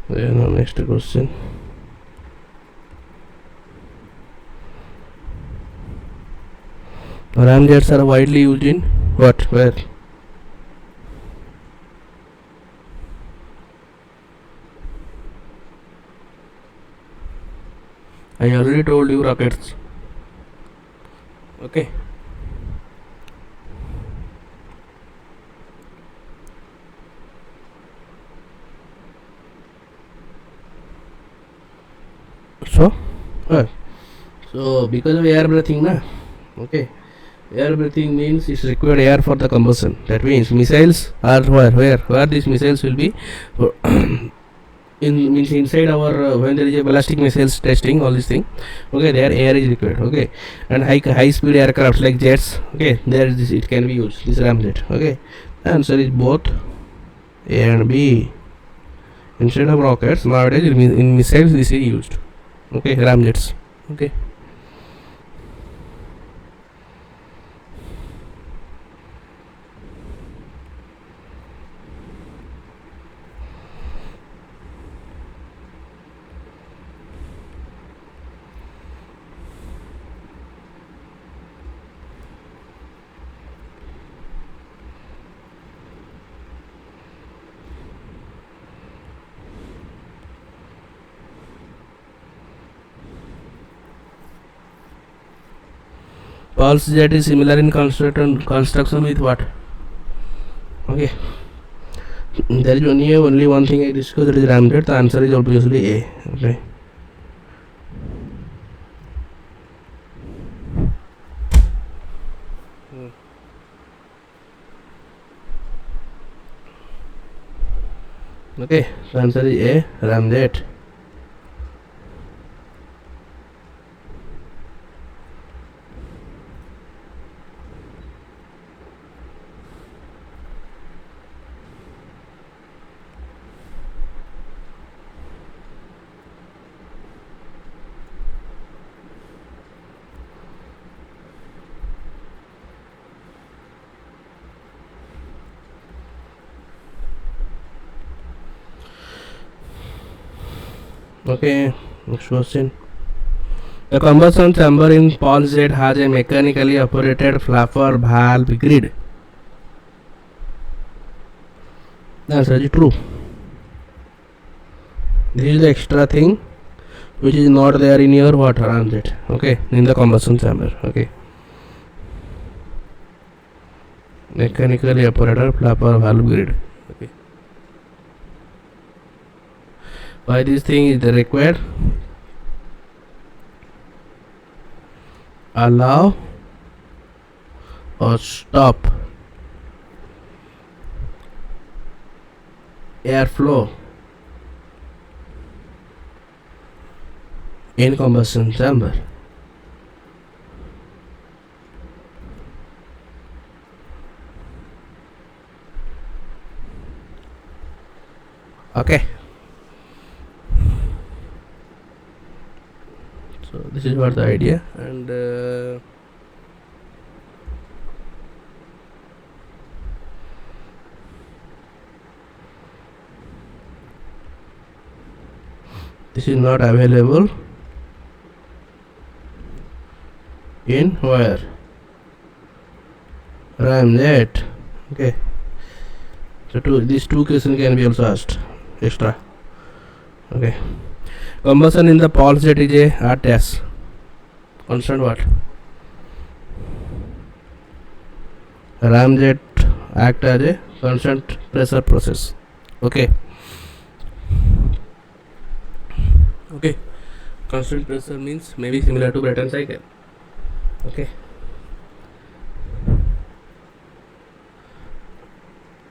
Then next question. Ramjets are widely used in what? Where? I already told you, rockets. Okay. So because of air breathing, na? Okay, air breathing means it's required air for the combustion. That means missiles are where these missiles will be means inside our when there is a ballistic missiles testing, all these things. Okay, there air is required. Okay, and high speed aircraft like jets. Okay, there it can be used, this ramjet. Okay, the answer is both A and B. Instead of rockets, nowadays in missiles this is used. Okay, ramjets. Okay. Pulse jet is similar in construction with what? Okay, There is only one thing I discussed, that is ramjet. The answer is obviously A. Okay. Okay, the answer is A, ramjet. Okay, next question. The combustion chamber in pulse jet has a mechanically operated flapper valve grid. The answer is true. This is the extra thing which is not there in your water ramjet. Okay, in the combustion chamber. Okay. Mechanically operated flapper valve grid. Okay. Why this thing is required? Allow or stop airflow in combustion chamber. Okay. So this is what the idea, and this is not available in where? Ramjet. Okay. So these two questions can be also asked extra. Okay. Combustion in the pulse jet is a test. Constant what? Ramjet act as a constant pressure process. Okay. Okay. Constant pressure means maybe similar to Brayton cycle. Okay.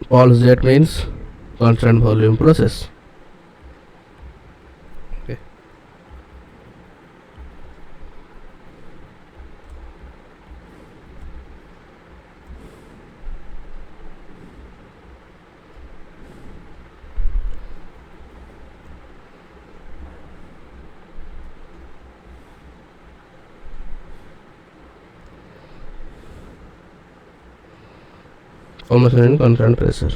Pulse jet means constant volume process. Okay. Combustion in constant pressure.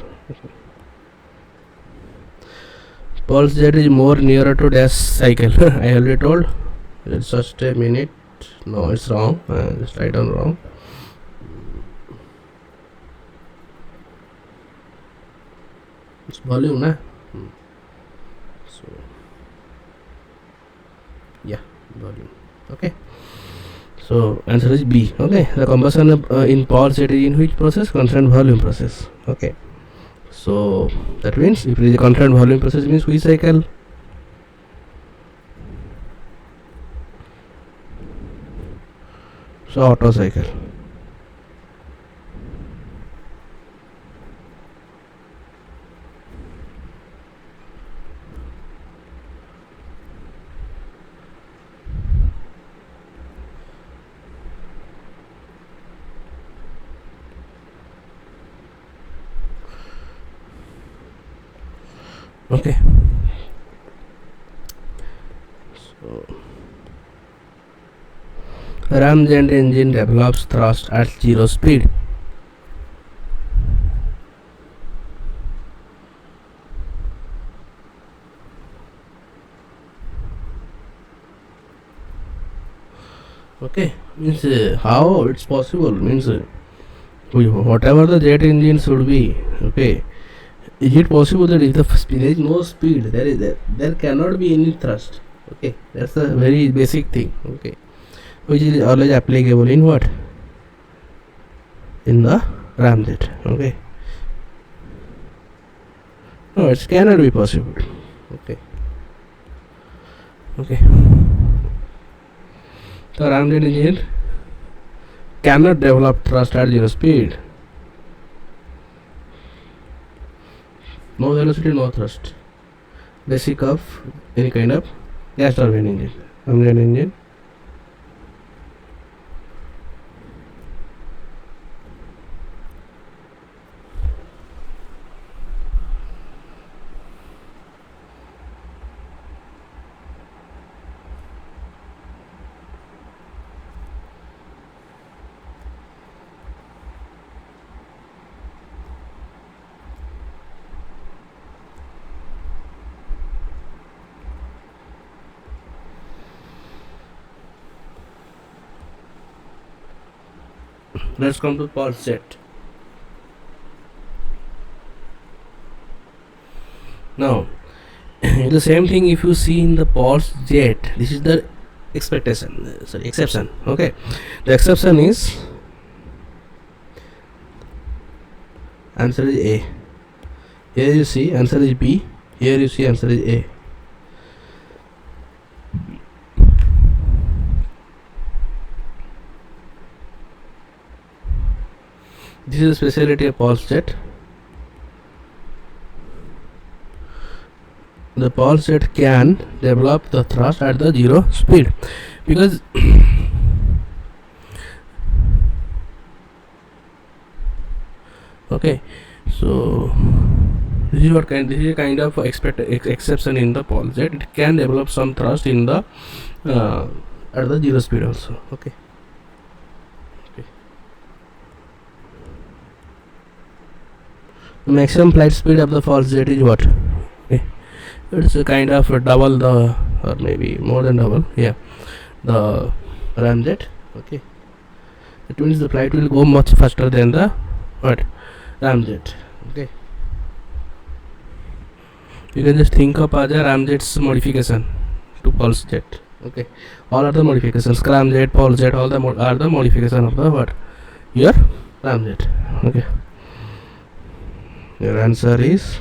Pulse jet is more nearer to dash cycle. I already told. It's just a minute. No, it's wrong. Just write down wrong. It's volume, na? So yeah, volume. Okay. So answer is B. Okay. The combustion in pulse jet is in which process? Constant volume process. Okay. So that means if it is a constant volume process, means which cycle? So Otto cycle. Okay. So ramjet engine develops thrust at 0 speed. Okay, means how it's possible, means whatever the jet engine should be. Okay, is it possible that if there is no speed, there cannot be any thrust? Okay, that's a very basic thing. Okay, which is always applicable in what? In the ramjet. Okay. No, it cannot be possible. Okay. The ramjet engine cannot develop thrust at zero speed. No velocity, no thrust. Basic of any kind of gas turbine engine. Ramjet engine. Let's come to pulse jet. Now, the same thing if you see in the pulse jet, this is the exception. Okay, the exception is answer is A. Here you see answer is B. Here you see answer is A. This is the speciality of pulse jet. The pulse jet can develop the thrust at the zero speed because okay, so this is a kind of exception in the pulse jet. It can develop some thrust in the at the zero speed also. Okay. The maximum flight speed of the pulse jet is what? Okay. It's a kind of double the, or maybe more than double, yeah, the ramjet. Okay, it means the flight will go much faster than the what? Ramjet. Okay, you can just think of other ramjet's modification to pulse jet. Okay, all are the modifications. Scramjet, pulse jet, all the are the modification of the what? Your ramjet. Okay, your answer is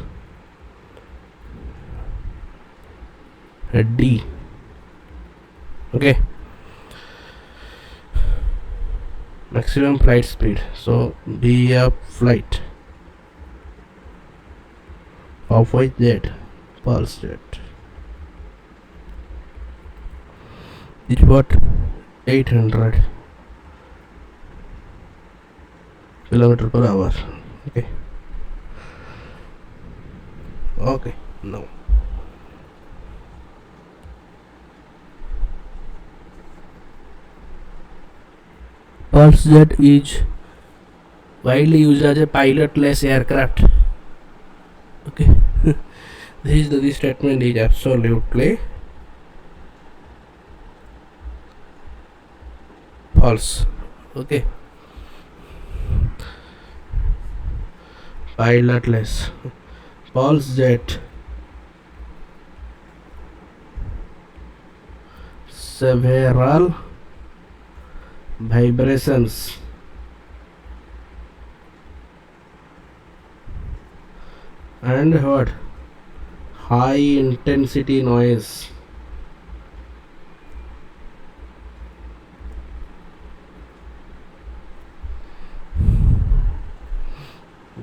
D. Okay, maximum flight speed. So be a flight of which jet? Pulse jet. It's what? 800 kilometer per hour. Okay, no. Pulse jet is widely used as a pilotless aircraft. Okay, this statement is absolutely false. Okay, pilotless pulse jet several vibrations and what? High intensity noise.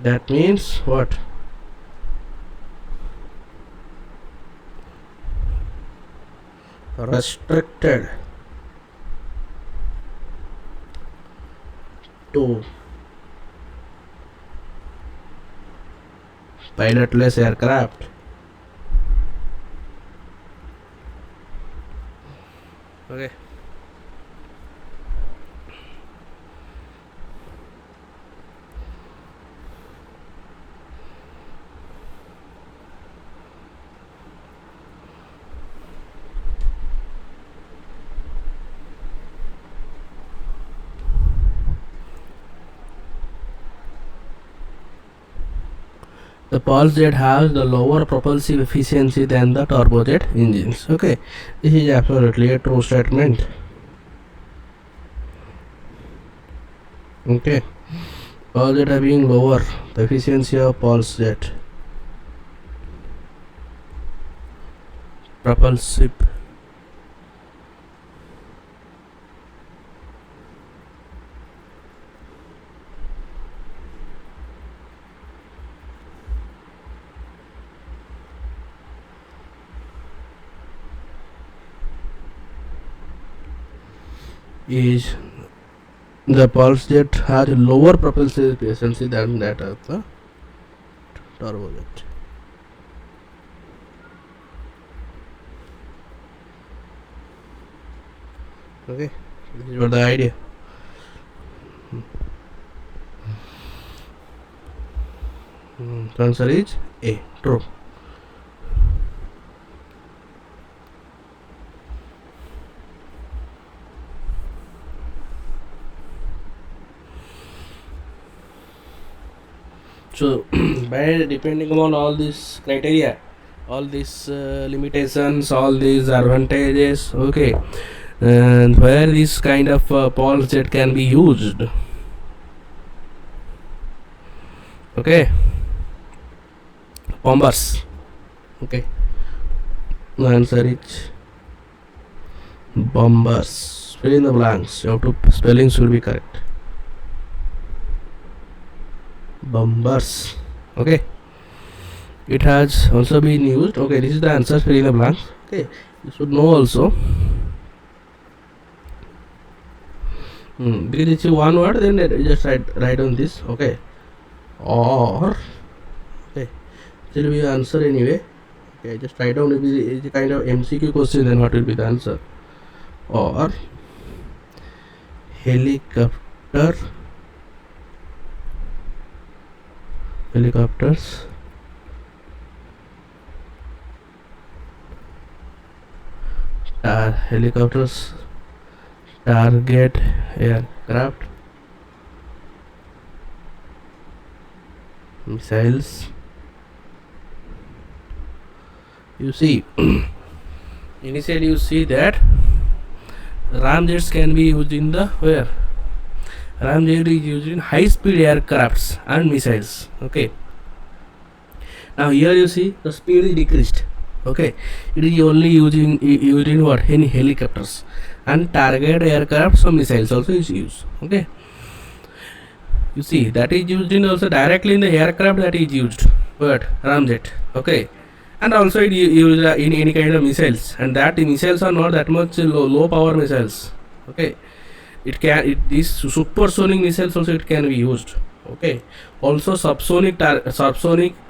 That means what? Restricted to pilotless aircraft. Okay. The pulse jet has the lower propulsive efficiency than the turbojet engines. Okay, this is absolutely a true statement. Okay, pulse jet having lower the efficiency of pulse jet. propulsive is the pulse jet has lower propulsive efficiency than that of the turbojet. Okay, this is what the idea. The answer is A, true. So by depending on all these criteria, all these limitations, all these advantages, okay, and where this kind of pulse jet can be used, okay, bombers, okay, the answer is bombers. Fill in the blanks. You have to spelling should be correct. Bombers, okay. It has also been used. Okay, this is the answer. Fill in the blanks. Okay, you should know also. Because it's one word, then just write on this. Okay, or okay, this will be the answer anyway. Okay, just write down. It is a kind of MCQ question. Then what will be the answer? Or helicopters helicopters target aircraft, missiles. You see, initially you see that ramjets can be used in the where ramjet is used in high speed aircrafts and missiles. Okay, now here you see the speed is decreased. Okay, it is only used in what, in helicopters, and target aircrafts or missiles also is used. Okay, you see that is used in also directly in the aircraft, that is used what, ramjet. Okay, and also it used in any kind of missiles, and that missiles are not that much low power missiles. Okay, these supersonic missiles also it can be used. Okay, also subsonic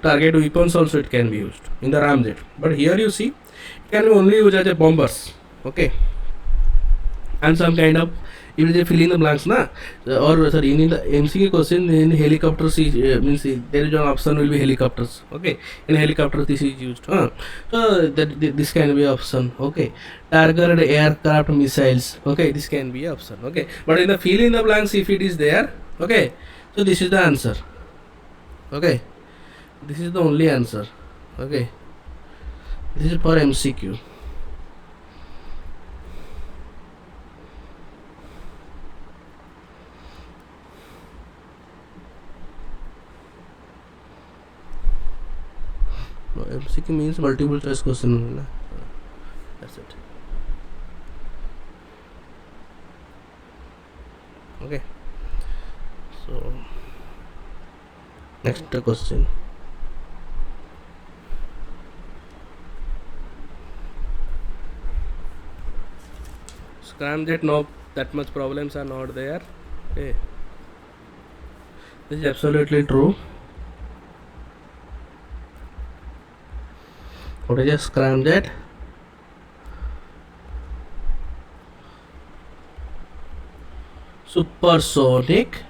target weapons also it can be used in the ramjet, but here you see it can be only used as a bombers. Okay, and some kind of, you will fill in the blanks na, or sorry, in the MCQ question in helicopters means there is an option will be helicopters. Okay, in helicopters this is used, so this can be option. Okay, targeted aircraft missiles, okay, this can be option. Okay, but in the fill in the blanks if it is there, okay, so this is the answer. Okay, this is the only answer. Okay, this is for MCQ. MCQ means multiple choice question. That's it. Okay, so next question. Scramjet, no, that much problems are not there. Okay, this is absolutely true. What is a scramjet? Supersonic.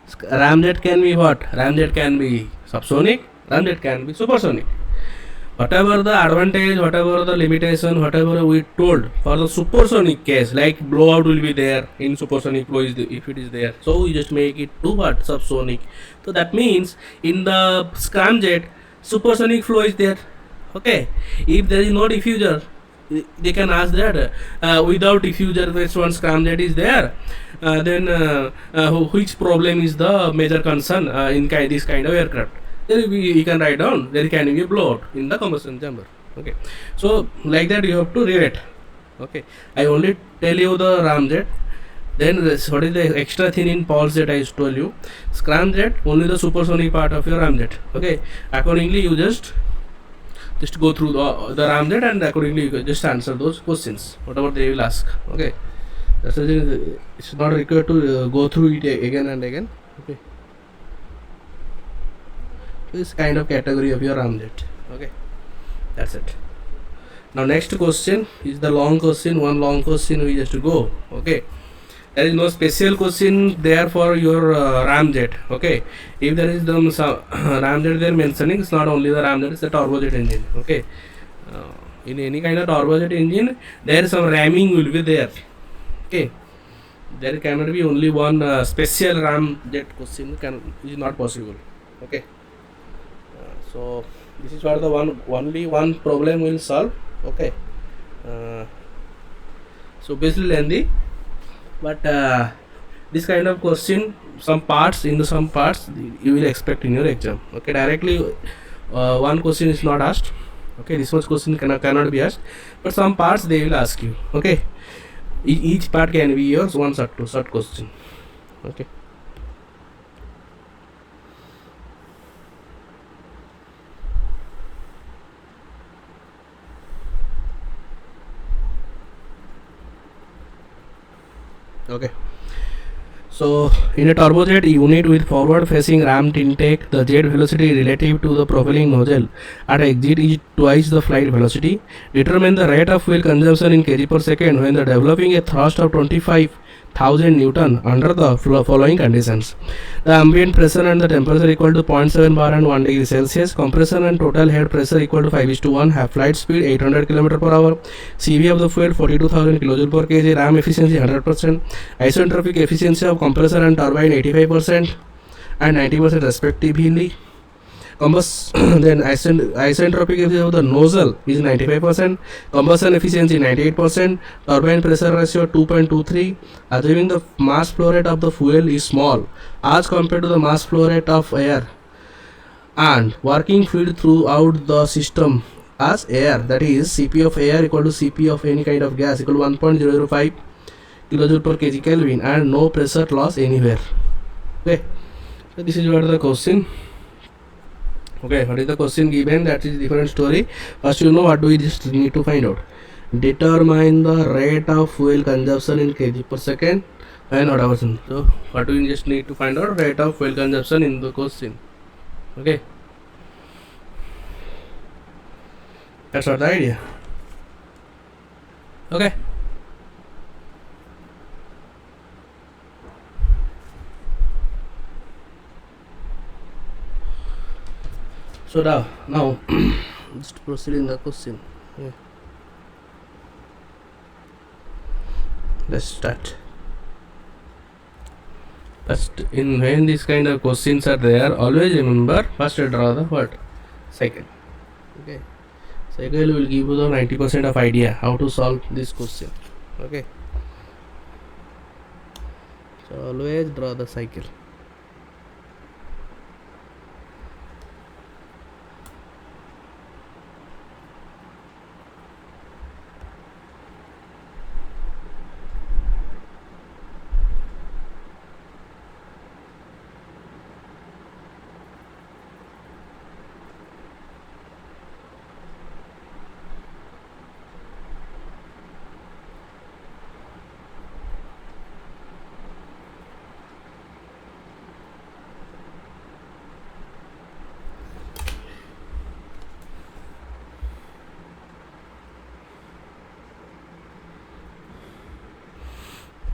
Ramjet can be what? Ramjet can be subsonic, ramjet can be supersonic. Whatever the advantage, whatever the limitation, whatever we told for the supersonic case, like blowout will be there in supersonic flow if it is there. So we just make it to what? Subsonic. So that means in the scramjet, supersonic flow is there. Okay, if there is no diffuser, they can ask that without diffuser this one scramjet is there, then which problem is the major concern in this kind of aircraft. Then you can write down there can be a blowout in the combustion chamber. Okay, so like that you have to read it. Okay, I only tell you the ramjet. Then what is the extra thing in pulse jet I told you? Scramjet only the supersonic part of your ramjet. Okay, accordingly you just go through the ramjet, and accordingly you just answer those questions whatever they will ask. Okay, that's the thing. It's not required to go through it again and again. Okay, this kind of category of your ramjet. Okay, that's it. Now next question is the long question. One long question we just go. Okay, there is no special question there for your ramjet. Okay, if there is some ramjet they are mentioning, it's not only the ramjet, it's a turbojet engine. Okay, in any kind of turbojet engine there is some ramming will be there. Okay, there cannot be only one special ramjet question, is not possible. Okay, so this is what the only one problem will solve. Okay, so basically lengthy, but this kind of question, some parts you will expect in your exam. Okay, directly one question is not asked. Okay, this much question cannot be asked, but some parts they will ask you. Okay, each part can be yours one short question. Okay, okay. So in a turbojet unit with forward facing rammed intake, the jet velocity relative to the propelling nozzle at exit is twice the flight velocity. Determine the rate of fuel consumption in kg per second when the developing a thrust of 25,000 Newton under the following conditions. The ambient pressure and the temperature equal to 0.7 bar and 1 degree Celsius. Compression and total head pressure equal to 5:1. Have flight speed 800 km per hour. CV of the fuel 42,000 kJ per kg. Ram efficiency 100%. Isentropic efficiency of compressor and turbine 85% and 90% respectively. Then isentropic efficiency of the nozzle is 95%, combustion efficiency 98%, turbine pressure ratio 2.23. Assuming the mass flow rate of the fuel is small as compared to the mass flow rate of air, and working fluid throughout the system as air, that is Cp of air equal to Cp of any kind of gas equal to 1.005 kJ per kg Kelvin, and no pressure loss anywhere. Okay, so this is what the question. Okay, what is the question given? That is different story. First, you know what do we just need to find out. Determine the rate of fuel consumption in kg per second and whatever. So what do we just need to find out? Rate of fuel consumption in the question. Okay, that's what the idea. Okay. So now just proceed in the question. Yeah. Let's start. First, when these kind of questions are there, always remember first draw the what? Cycle. Okay. Cycle will give you the 90% of idea how to solve this question. Okay. So always draw the cycle.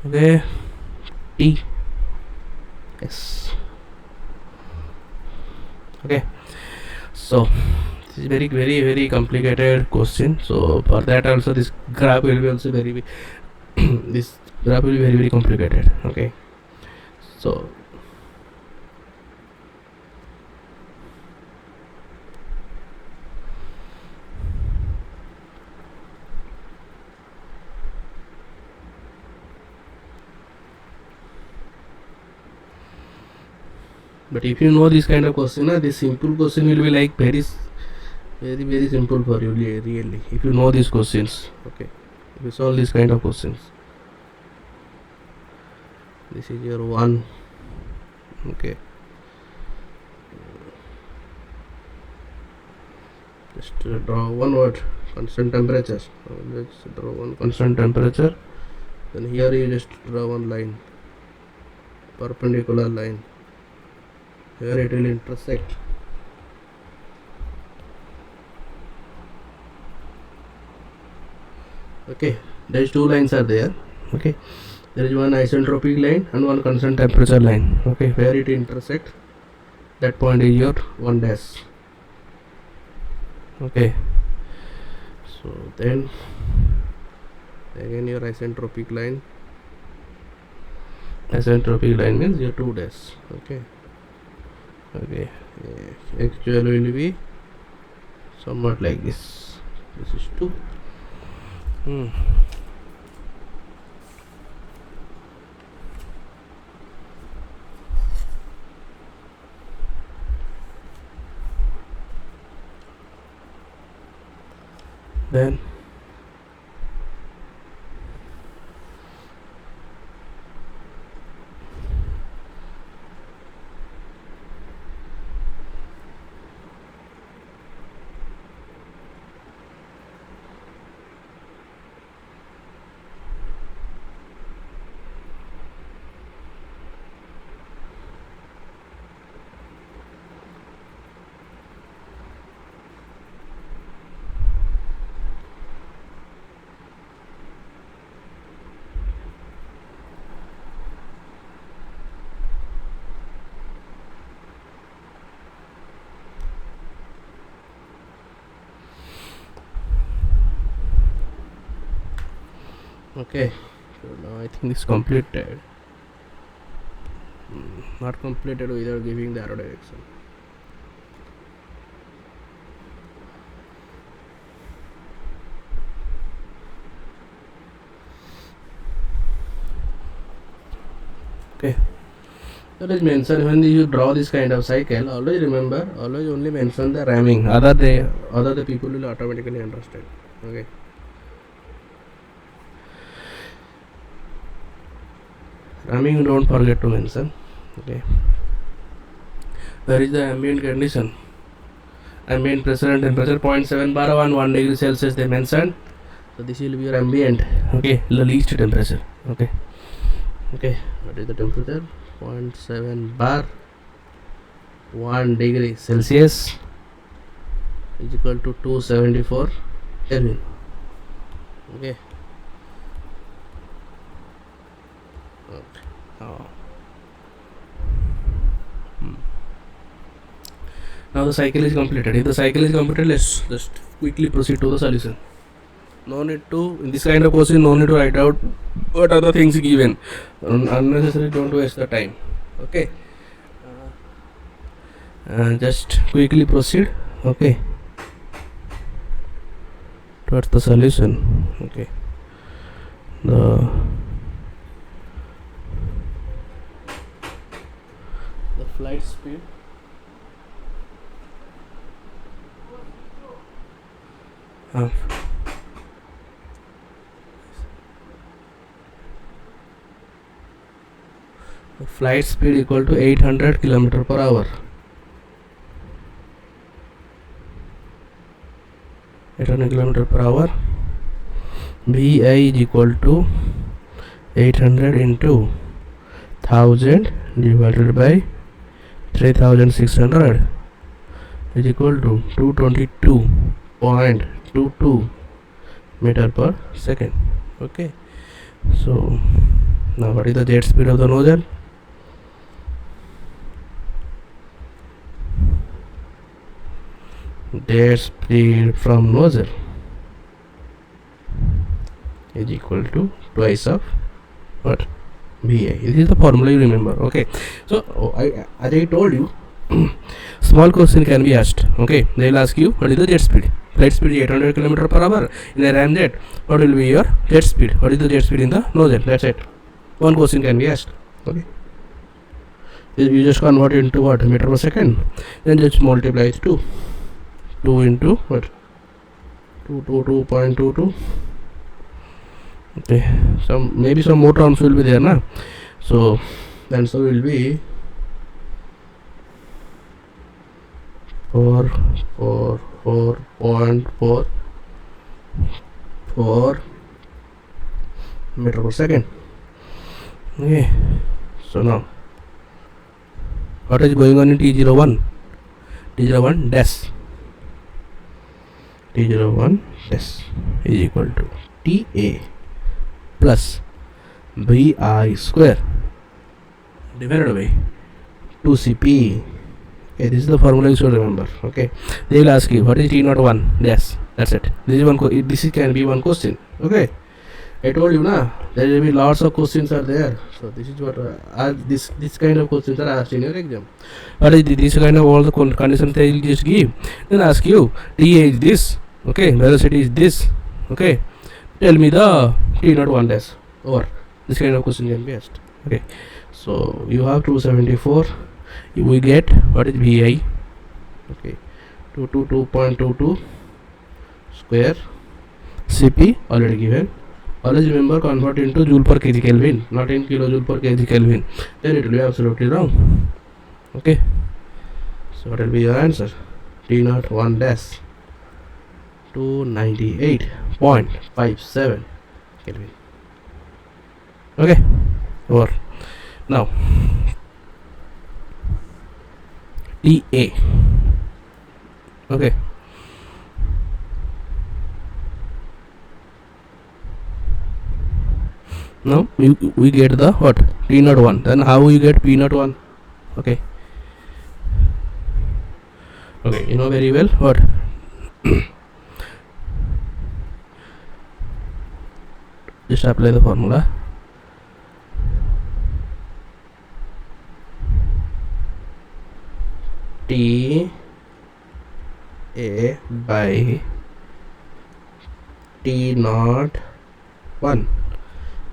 Okay, T S. Okay, so this is very complicated question. So for that also this graph will be also very this graph will be very complicated. Okay, so but if you know this kind of question, this simple question will be like very Very simple for you, really, if you know these questions. Okay, if you solve these kind of questions. This is your one. Okay, just draw one word, constant temperature. Let's draw one constant temperature. Then here you just draw one line, perpendicular line. Here it will intersect. Okay, there is two lines are there. Okay, there is one isentropic line and one constant temperature line. Okay, where it intersect, that point is your 1 dash. Okay, so then again your isentropic line means your 2 dash. Okay, actually will be somewhat like this. This is 2. Then okay, so now I think it's completed. Not completed without giving the arrow direction. Okay, so let's mention when you draw this kind of cycle, always remember, always only mention the ramming. Other the people will automatically understand. Okay, ramming don't forget to mention. Okay, where is the ambient condition? Ambient pressure and temperature 0.7 bar on 1 degree Celsius they mentioned. So this will be your ambient. Okay, the least temperature. Okay, what is the temperature? 0.7 bar 1 degree Celsius is equal to 274 Kelvin. Okay. Now the cycle is completed. If the cycle is completed, let's just quickly proceed to the solution. No need to, in this kind of question, no need to write out what are the things given. Unnecessarily don't waste the time. Okay. Just quickly proceed. Okay. Towards the solution. Okay. The flight speed. Flight speed equal to 800 km per hour. 800 km per hour. Vi is equal to 800 into 1000 divided by 3600 is equal to 222.22 meter per second. Okay, so now what is the jet speed of the nozzle? Jet speed from nozzle is equal to twice of what? VI. This is the formula you remember. Okay, so as I told you, small question can be asked. Okay, they will ask you what is the jet speed. Flight speed is 800 km per hour in a ramjet. What will be your jet speed? What is the jet speed in the nozzle? That's it. One question can be asked. Okay, you just convert it into what? Meter per second. Then just multiply it 2. 2 into what, 222.22. Okay, maybe some more terms will be there na, so then so will be 444 meter per second. Okay, so now what is going on in T01 dash is equal to TA plus BI square divided by 2CP. Okay, this is the formula you should remember. Okay, they will ask you what is T01 dash. That's it. This is this can be one question. Okay, I told you na, there will be lots of questions are there. So this is what this kind of questions are asked in your exam. What is this kind of all the conditions they will just give. Then ask you TA is this. Okay, velocity is this. Okay, tell me the T01 dash. Or this kind of question can be asked. Okay, so you have 274. We get what is VI. Okay, 222.22 square. CP already given. Always remember, convert into joule per kg Kelvin, not in kilojoule per kg Kelvin. Then it will be absolutely wrong. Okay, so what will be your answer? T01 dash 298.57 Kelvin. Okay, over. Now TA. Okay, now we get the what, T01. Then how you get P01? Okay, you know very well what. Just apply the formula. T A by T naught 1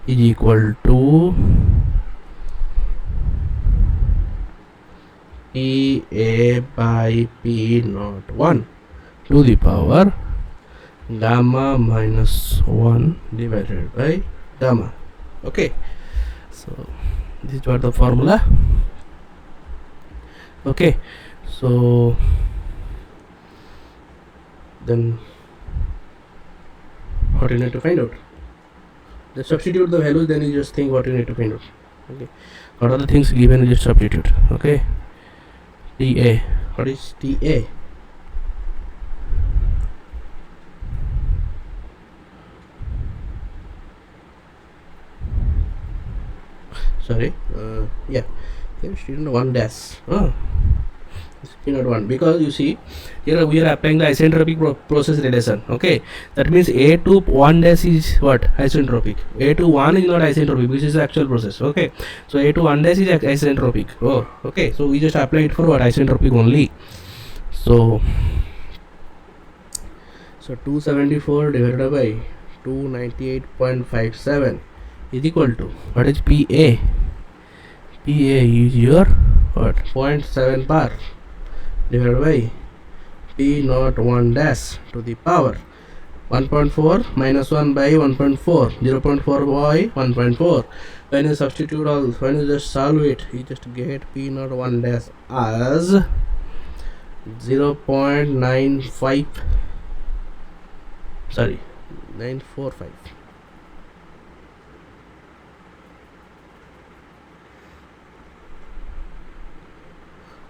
is equal to T A by P naught 1 to the power gamma minus 1 divided by gamma. Okay, so this is what the formula. Okay, so then what you need to find out? Just substitute the values, then you just think what you need to find out. Okay, what are the things given, you just substitute. Okay, TA, what is TA? Sorry, yeah, student 1 dash. Student 1, because you see here we are applying the isentropic process relation. Okay, that means A to 1 dash is what, isentropic. A to 1 is not isentropic, which is the actual process. Okay, so A to 1 dash is isentropic. Oh, okay, so we just apply it for what, isentropic only. So 274 divided by 298.57 is equal to what is PA. PA is your what, 0.7 bar divided by P naught 1 dash to the power 1.4 minus 1 by 1.4, 0.4 by 1.4. When you substitute all, when you just solve it, you just get P naught 1 dash as 0.95, sorry, 945.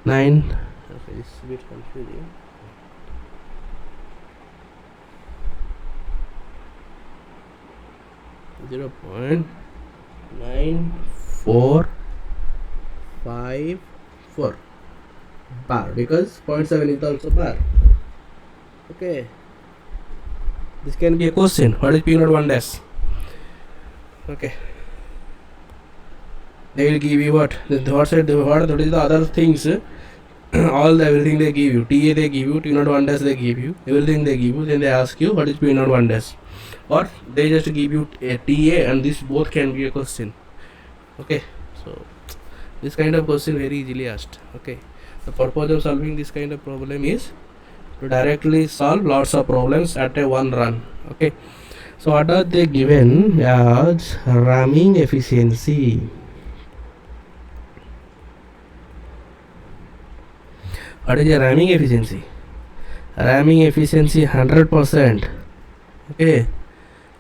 9. Okay, this is a bit confusing. Zero point 9454 bar, because 0.7 is also bar. Okay, this can be a question. What is P naught 1 dash? Okay, they will give you what is the other things. Everything they give you. TA they give you, T naught 1 dash they give you, everything they give you. Then they ask you what is P naught 1 dash, or they just give you a TA, and this both can be a question. Okay, so this kind of question very easily asked. Okay, the purpose of solving this kind of problem is to directly solve lots of problems at a one run. Okay, so what are they given as ramming efficiency? What is the ramming efficiency? Ramming efficiency 100%. Okay,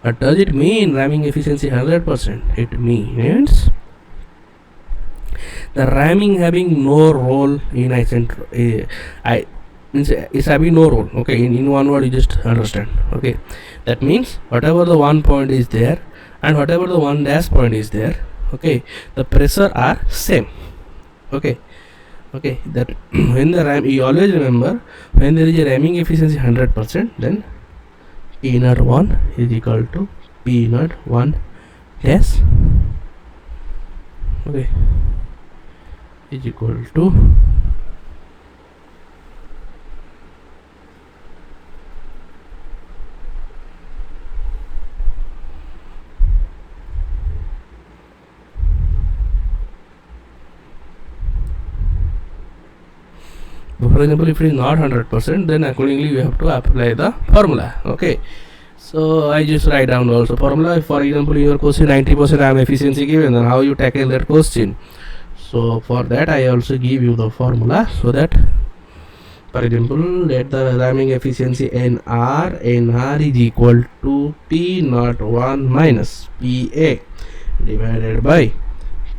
what does it mean, ramming efficiency 100%? It means the ramming having no role in I means is having no role. Okay, in one word you just understand. Okay, that means whatever the one point is there and whatever the one dash point is there, okay, the pressure are same. Okay, that when the ram, you always remember, when there is a ramming efficiency 100%, then P naught 1 is equal to P naught 1 dash, okay, is equal to for example, if it is not 100%, then accordingly you have to apply the formula. Okay, so I just write down also formula. For example, in your question 90% RAM efficiency given, then how you tackle that question. So for that I also give you the formula, so that for example, let the ramming efficiency NR is equal to P naught 1 minus PA divided by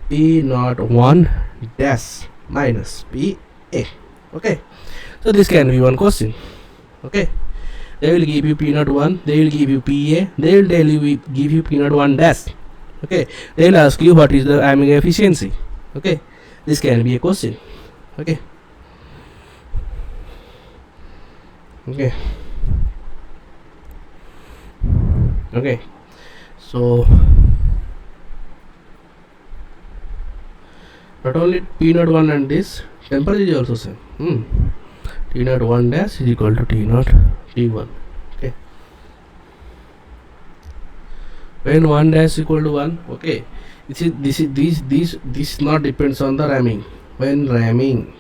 P naught 1 dash minus PA. Okay, so this can be one question. Okay, they will give you P naught 1, they will give you PA, they will tell you give you P naught 1 dash. Okay, they will ask you what is the ramming efficiency. Okay, this can be a question. Okay, so not only P naught 1 and this temperature is also same. T naught 1 dash is equal to T naught T1. Okay, when 1 dash is equal to 1, okay, this not depends on the ramming. When ramming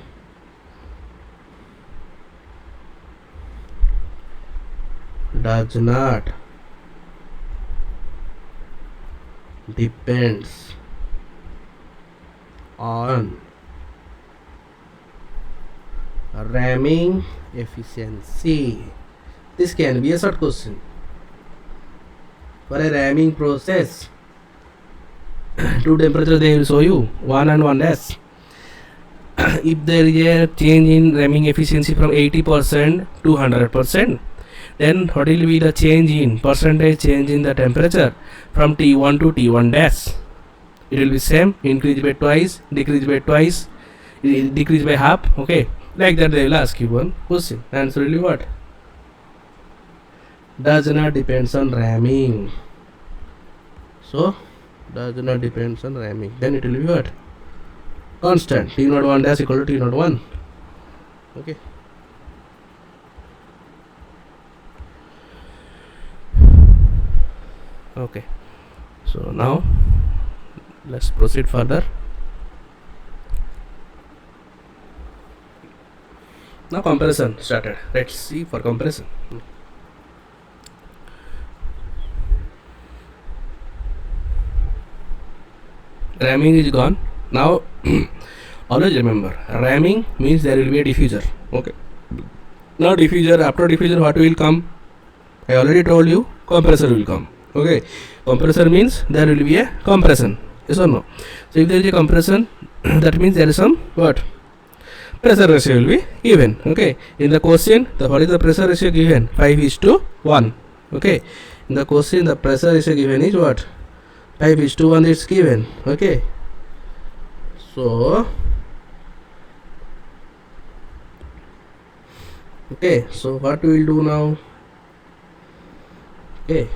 does not depends on ramming efficiency. This can be a short question. For a ramming process, two temperatures they will show you, 1 and 1 dash. If there is a change in ramming efficiency from 80% to 100%, then what will be the change in percentage change in the temperature from T1 to T1 dash? It will be same, increase by twice, decrease by twice, decrease by half. Okay, like that they will ask you one question. Answer will be what? Does not depends on ramming. So does not depends on ramming. Then it will be what? Constant. T naught 1 dash equal to T naught 1. Okay. Okay. So now let's proceed further. Now comparison started. Let's see for comparison. Ramming is gone. Now always remember, ramming means there will be a diffuser. Okay. Now diffuser, after diffuser what will come? I already told you, compressor will come. Okay, compressor means there will be a compression. Yes or no? So if there is a compression, that means there is some what? Pressure ratio will be given. Okay, in the question, what is the pressure ratio given? 5:1. Okay, in the question the pressure ratio given is what? 5:1 is given. Okay, so what we will do now? Okay,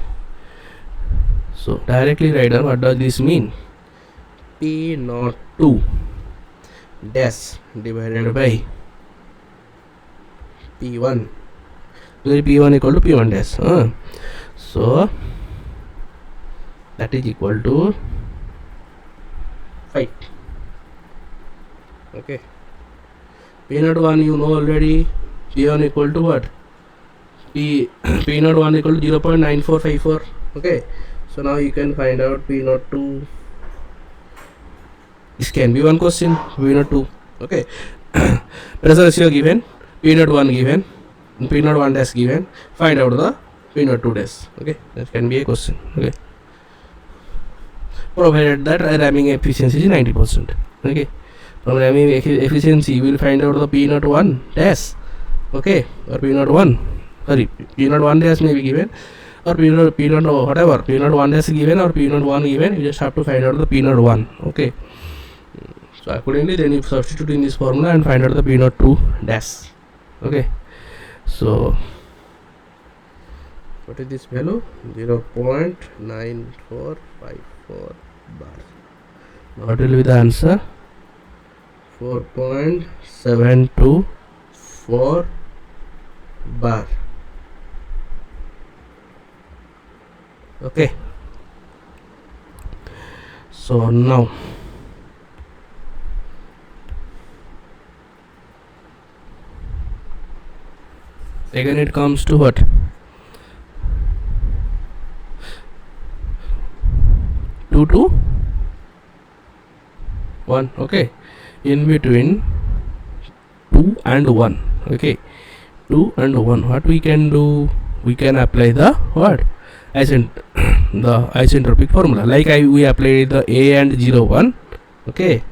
so directly write down what does this mean. P naught 2 dash divided by P1, where P1 equal to P1 dash. So that is equal to 5. Okay, P naught 1 you know already, P1 equal to what? P naught 1 equal to 0.9454. Okay, so now you can find out P naught 2. This can be one question. P naught 2. Okay, pressure ratio given, P naught 1 given, P naught 1 dash given. Find out the P naught 2 dash. Okay, that can be a question. Okay, provided that ramming efficiency is 90%. Okay, from ramming efficiency we will find out the P naught 1 dash. Okay, or P naught 1. Sorry, P naught 1 dash may be given, or P naught whatever, P naught 1 dash given or P naught 1 given. You just have to find out the P naught 1. Okay, so accordingly then you substitute in this formula and find out the P naught 2 dash. Okay, so what is this value? 0.9454 bar. What will be the answer? 4.724 bar. Okay, so now again it comes to what? 2 to 1. Okay, in between 2 and 1. Okay, 2 and 1, what we can do? We can apply the what? The isentropic formula, like we applied the A and 0 1. Okay,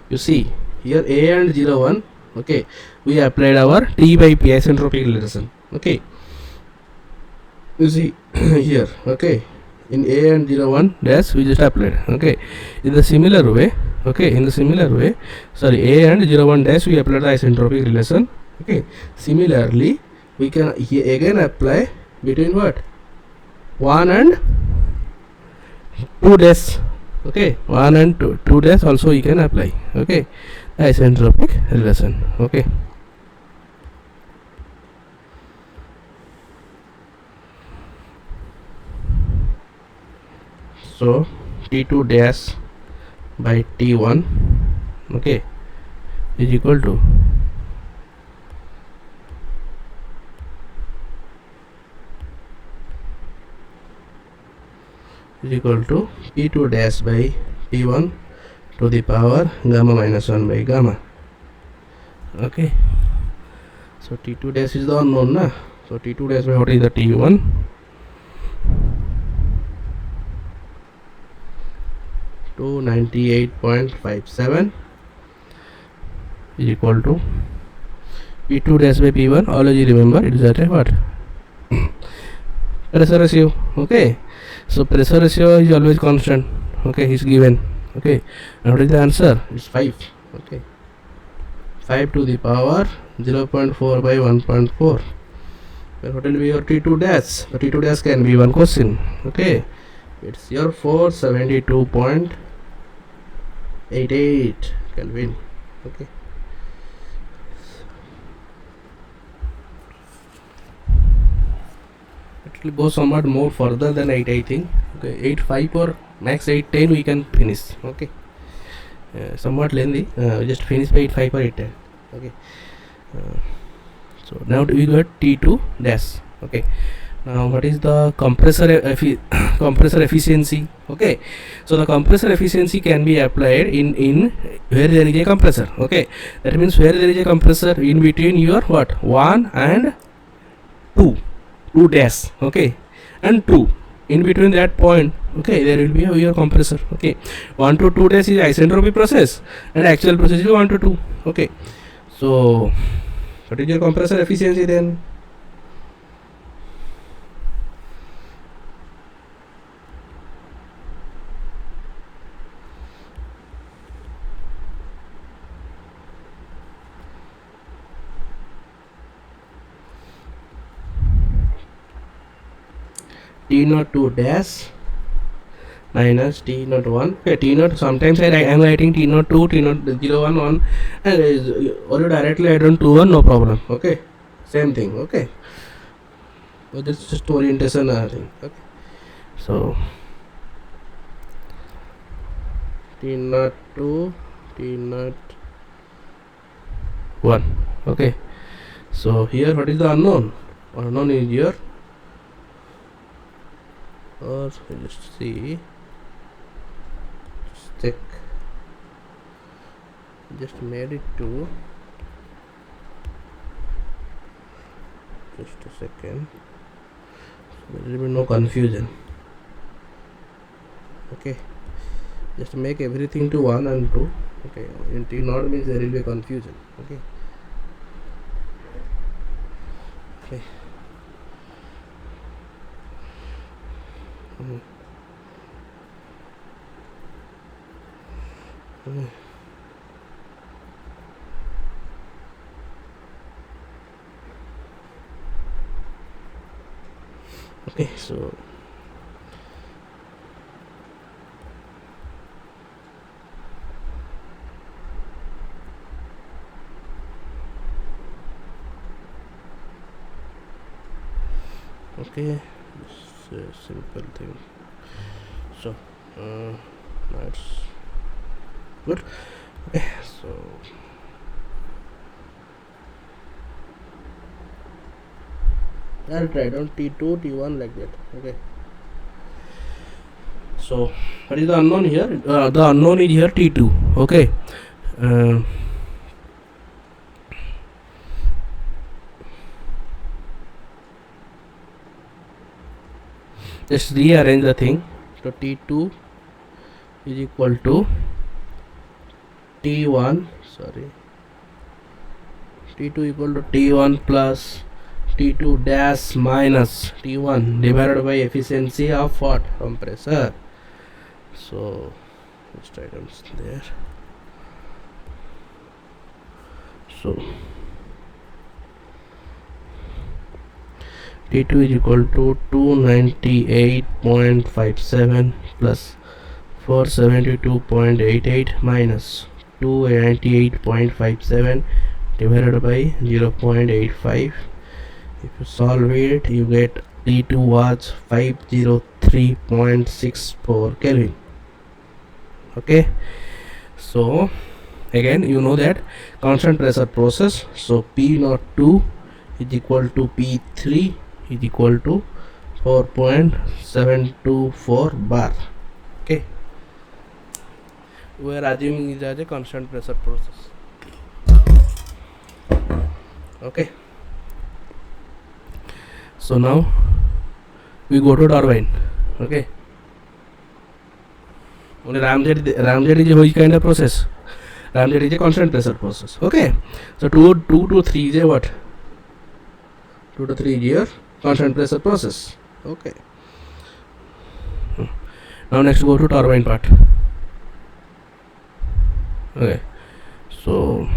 you see here A and 0 1. Okay, we applied our T by P isentropic relation. Okay, you see here. Okay, in A and 0 1 dash we just applied. Okay, in the similar way. Okay, in the similar way, sorry, A and 0 1 dash we applied the isentropic relation. Okay, similarly we can here again apply between what? 1 and 2 dash. Okay, 1 and 2 dash also you can apply. Okay, isentropic relation. Okay, so T2 dash by T1, okay, is equal to P2 dash by T1 to the power gamma minus 1 by gamma. Okay, so T2 dash is the unknown, na? So T2 dash by what is the T1? To 98.57 is equal to P2 dash by P1. Always you remember it is at a what? Pressure ratio. Okay, so pressure ratio is always constant. Okay, is given. Okay, and what is the answer? It's 5. Okay, 5 to the power 0.4 by 1.4. Then what will be your T2 dash? The T2 dash can be one question. Okay, it's your 472.88 Kelvin. Okay, it will go somewhat more further than 8, I think. Okay, 8.5 or max 8.10 we can finish. Okay, somewhat lengthy. Just finish by 8.5 or 8.10. Okay, so now we got T2 dash. Okay, now what is the compressor efficiency? Okay, so the compressor efficiency can be applied in where there is a compressor. Okay, that means where there is a compressor in between your what? 1 and 2 dash. Okay, and 2 in between that point. Okay, there will be your compressor. Okay, 1 to 2 dash is isentropic process and actual process is 1 to 2. Okay, so what is your compressor efficiency then? T02 dash minus T01. Okay, T0, sometimes I am writing T02, T001 1, and or directly I don't 2 1, no problem. Okay, same thing. Okay, but it's just orientation thing. Okay, so T02, T01. Okay, So here what is the unknown? Unknown is here, or just see, just check, just made it to, just a second, so there will be no confusion. Okay, just make everything to 1 and 2. Okay, in T naught means there will be confusion. Okay, okay. Okay, so okay, it's a simple thing. So now it's good. Okay, so I'll write down T2, T1 like that. Okay, so what is the unknown here? The unknown is here T2. Okay, just rearrange the thing. So T2 is equal to T1, sorry, T2 equal to T1 plus T2 dash minus T1 divided by efficiency of what? Compressor. So just items there. So T2 is equal to 298.57 plus 472.88 minus 298.57 divided by 0.85. If you solve it, you get T2 was 503.64 Kelvin. Okay, so again you know that constant pressure process, so P02 is equal to P3 is equal to 4.724 bar. Okay, we are assuming it as a constant pressure process. Okay, so now we go to turbine. Okay, only ramjet is a which kind of process? Ramjet is a constant pressure process. Okay, so 2 to 3 is a what? 2 to 3 is your constant pressure process. Okay, now next go to turbine part. Okay, so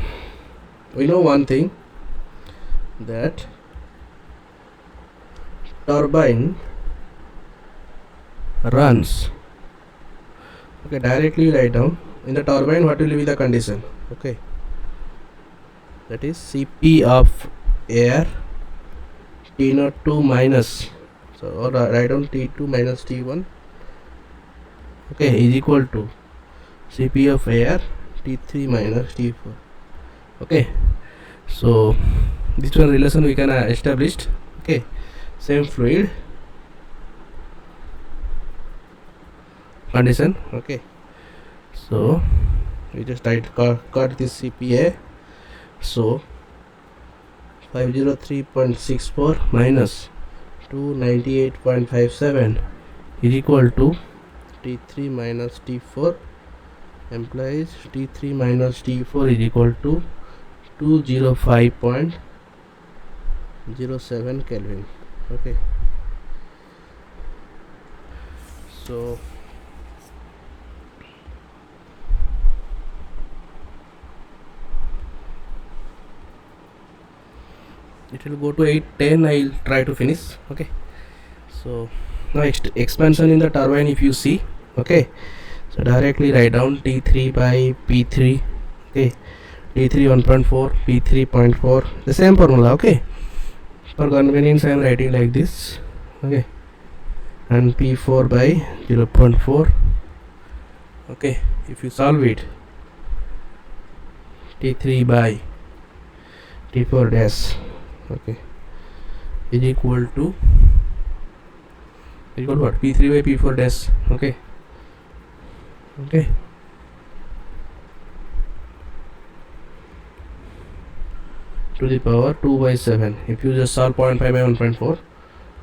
we know one thing, that turbine runs. Okay, directly write down in the turbine what will be the condition. Okay, that is Cp of air T02 minus, so or write down T2 minus T1. Okay, is equal to Cp of air T3 minus T4. Okay, so this one relation we can establish. Okay, same fluid condition. Okay, so we just cut this CPA. So 503.64 minus 298.57 is equal to T3 minus T4 implies T3 minus T4 is equal to 205.07 Kelvin. Okay, so it will go to 810. I'll try to finish. Okay, so now expansion in the turbine, if you see. Okay, so directly write down T3 by P3. Okay, T3 1.4, P3 0.4, the same formula. Okay, for convenience I am writing like this. Okay, and P4 by 0.4. Okay, if you solve it, T3 by T4 dash okay, is equal to what? P3 by P4 dash. Okay, to the power 2 by 7. If you just solve 0.5 by 1.4,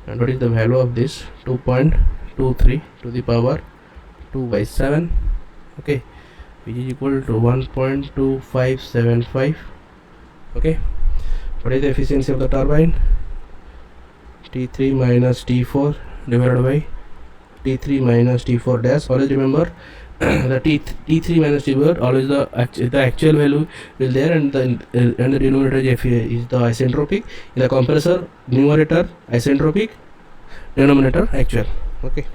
and what is the value of this? 2.23 to the power 2 by 7, okay, which is equal to 1.2575. okay, what is the efficiency of the turbine? T3 minus T4 divided by T3 minus T4 dash. Always remember the T3 minus T4, always the actual value is there, and the denominator is the isentropic. In the compressor, numerator isentropic, denominator actual. Okay,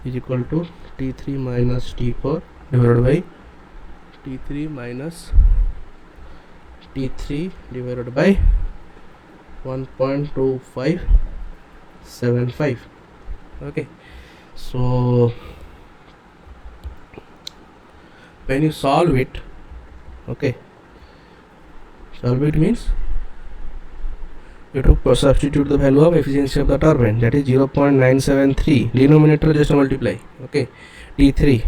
is equal to T3 minus T4 divided by T3 minus T3 divided by 1.2575. okay, so when you solve it, okay, solve it means you have to substitute the value of efficiency of the turbine, that is 0.973. denominator just multiply, okay, T3,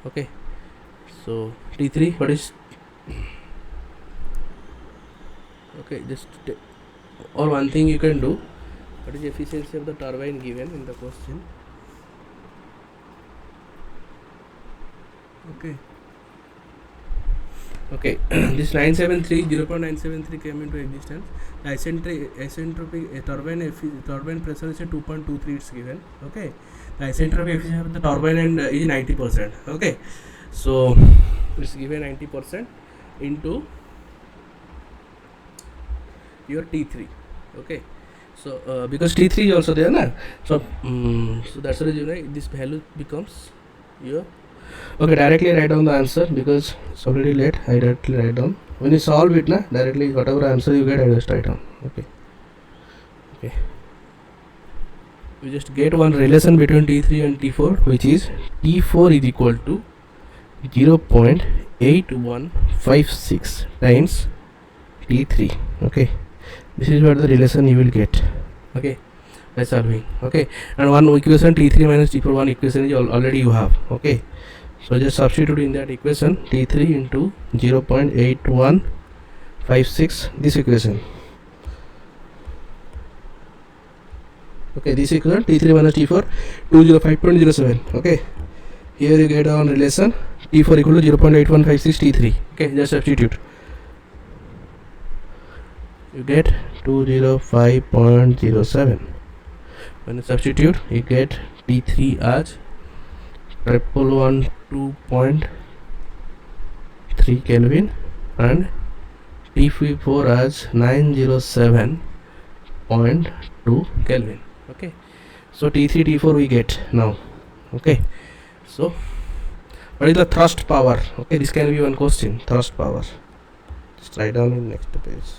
okay, so T3, what is, okay, just or one thing you can do, what is the efficiency of the turbine given in the question, okay, this 0.973 came into existence. The isentropic turbine pressure is 2.23, it's given, okay. The isentropic efficiency of the turbine and is 90%, okay, so it's given 90% into your T3, okay. So because T3 is also there, na? So that's the reason this value becomes your, okay, directly write down the answer because it's already late. I directly write down. When you solve it, na, directly whatever answer you get, I just write down. Okay, you just get one relation between T3 and T4, which is T4 is equal to 0.8156 times T3, okay. This is what the relation you will get, okay, by solving, okay. And one equation T3 minus T4, one equation is already you have, okay. So just substitute in that equation T3 into 0.8156, this equation, okay, this equation T3 minus T4 205.07, okay. Here you get one relation T4 equal to 0.8156 T3, okay, just substitute, you get 205.07. when you substitute, you get T3 as 1112.3 Kelvin and T4 as 907.2 Kelvin, okay. So T3 T4 we get now, okay. So what is the thrust power? Okay, this can be one question, thrust power. Just write down in next page.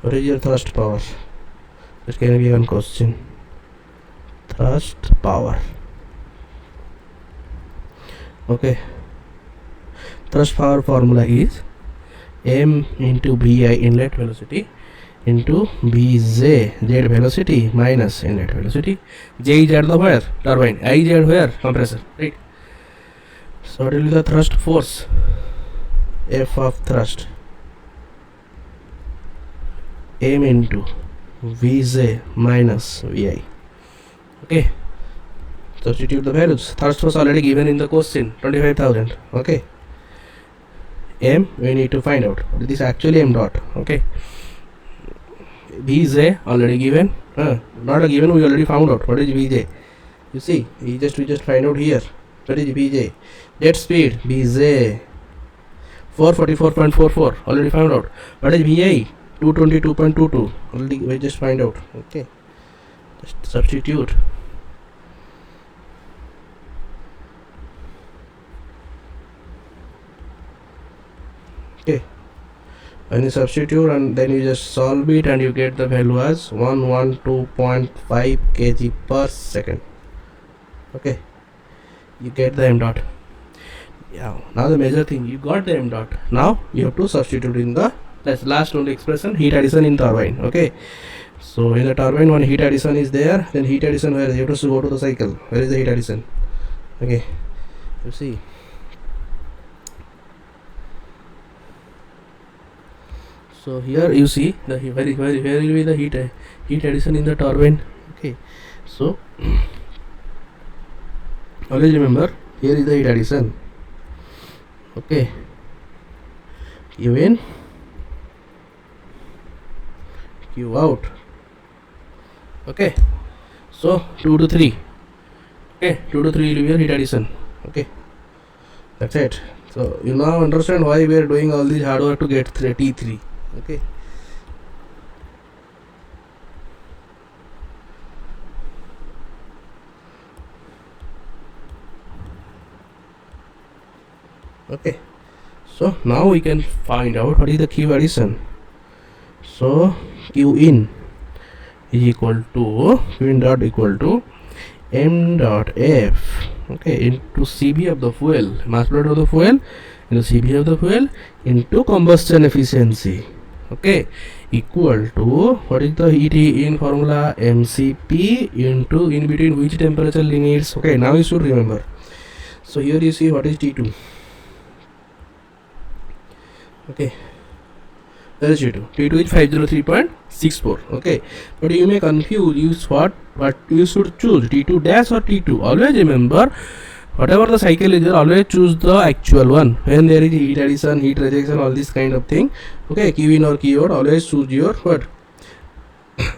What is your thrust power? This can be one question, thrust power, okay. Thrust power formula is M into Bi inlet velocity into Bj jet velocity minus inlet velocity. J is at the where? Turbine. I is at where? Compressor, right? So what will be the thrust force? F of thrust, M into Vj minus Vi, okay. Substitute the values. Thrust was already given in the question, 25,000, okay. M we need to find out. What is this actually M dot, okay. Vj already given, not a given, we already found out. What is Vj? You see, we just find out here. What is Vj? Jet speed Vj 444.44, already found out. What is Vi? 222.22, already we just find out, okay. Just substitute. Okay, when you substitute and then you just solve it and you get the value as 112.5 kg per second, okay. you get the m dot. Yeah, now the major thing, you got the m dot. Now you have to substitute in the last only expression, heat addition in turbine. Okay, so in the turbine, one heat addition is there, then heat addition where you have to go to the cycle. Where is the heat addition? Okay, you see. So here you see the where will be the heat addition in the turbine. Okay, so always remember, here is the heat addition. Okay, Q in, Q out. Okay, so 2 to 3. Okay, 2 to 3 will be your heat addition. Okay, that's it. So you now understand why we are doing all this hard work to get T3. Okay, okay, so now we can find out what is the Q addition. So Q in is equal to Q in dot equal to m dot f, okay, into Cv of the fuel, mass flow of the fuel, into Cv of the fuel, into combustion efficiency. Okay, equal to, what is the heat in formula? mcp into in between which temperature limits. Okay, now you should remember. So here you see what is T2. Okay, where is T2? T2 is 503.64. okay, but you may confuse, use what you should choose, T2 dash or T2. Always remember, whatever the cycle is there, always choose the actual one. When there is heat addition, heat rejection, all this kind of thing, okay, Q in or Q out, always choose your what?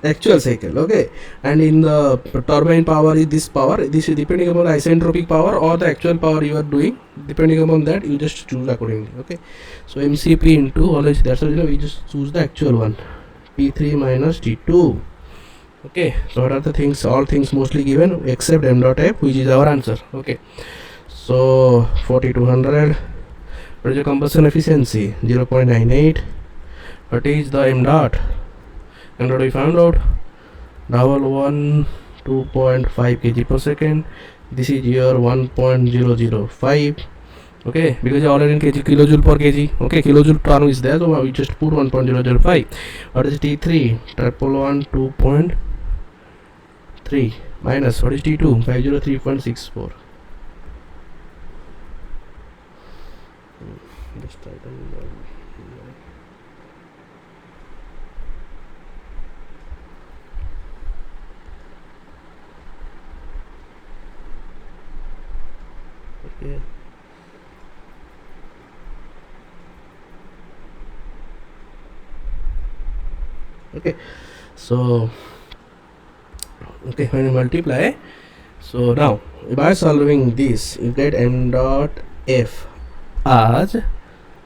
Actual cycle. Okay, and in the turbine power is this power, this is depending upon the isentropic power or the actual power you are doing. Depending upon that, you just choose accordingly. Okay, so mcp into, always that's why we just choose the actual one, T3 minus T2. Okay, so what are the things? All things mostly given except m dot f, which is our answer. Okay, so 4200. What is the combustion efficiency? 0.98. What is the m dot? M dot we found out, 2.5 kg per second. This is your 1.005. Okay, because you already in kg, kilojoule per kg. Okay, kilojoule term is there, so we just put 1.005. What is T3? 2.3 minus, what is T2? 503.64. Just try to okay. Okay, so okay, when you multiply, so now by solving this, you get m dot f as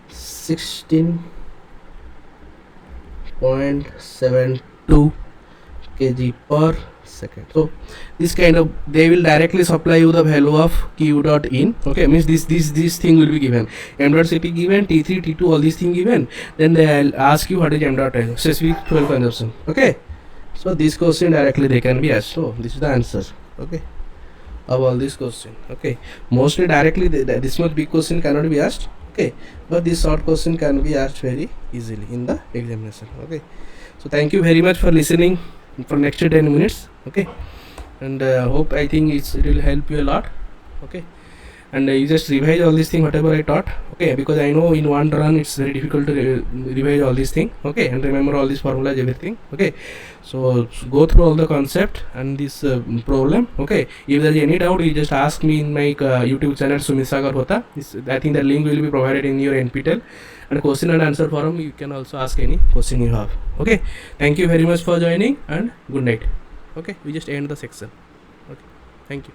16.72 kg per second. So this kind of, they will directly supply you the value of Q dot in. Okay, means this thing will be given, m dot cp given, T3 T2 all these thing given, then they'll ask you what is m dot f, specific fuel consumption. Okay, so this question directly they can be asked. So this is the answer. Okay, of all this question. Okay, mostly directly this much big question cannot be asked. Okay, but this short question can be asked very easily in the examination. Okay, so thank you very much for listening for next 10 minutes. Okay, and hope, I think it will help you a lot. Okay, and you just revise all these things whatever I taught. Okay, because I know in one run it's very difficult to revise all these things. Okay, and remember all these formulas, everything. Okay, so go through all the concept and this problem. Okay, if there is any doubt, you just ask me in my YouTube channel Sumit Sagar Hota. I think the link will be provided in your NPTEL, and question and answer forum, you can also ask any question you have. Okay, thank you very much for joining, and good night. Okay, we just end the section. Okay, thank you.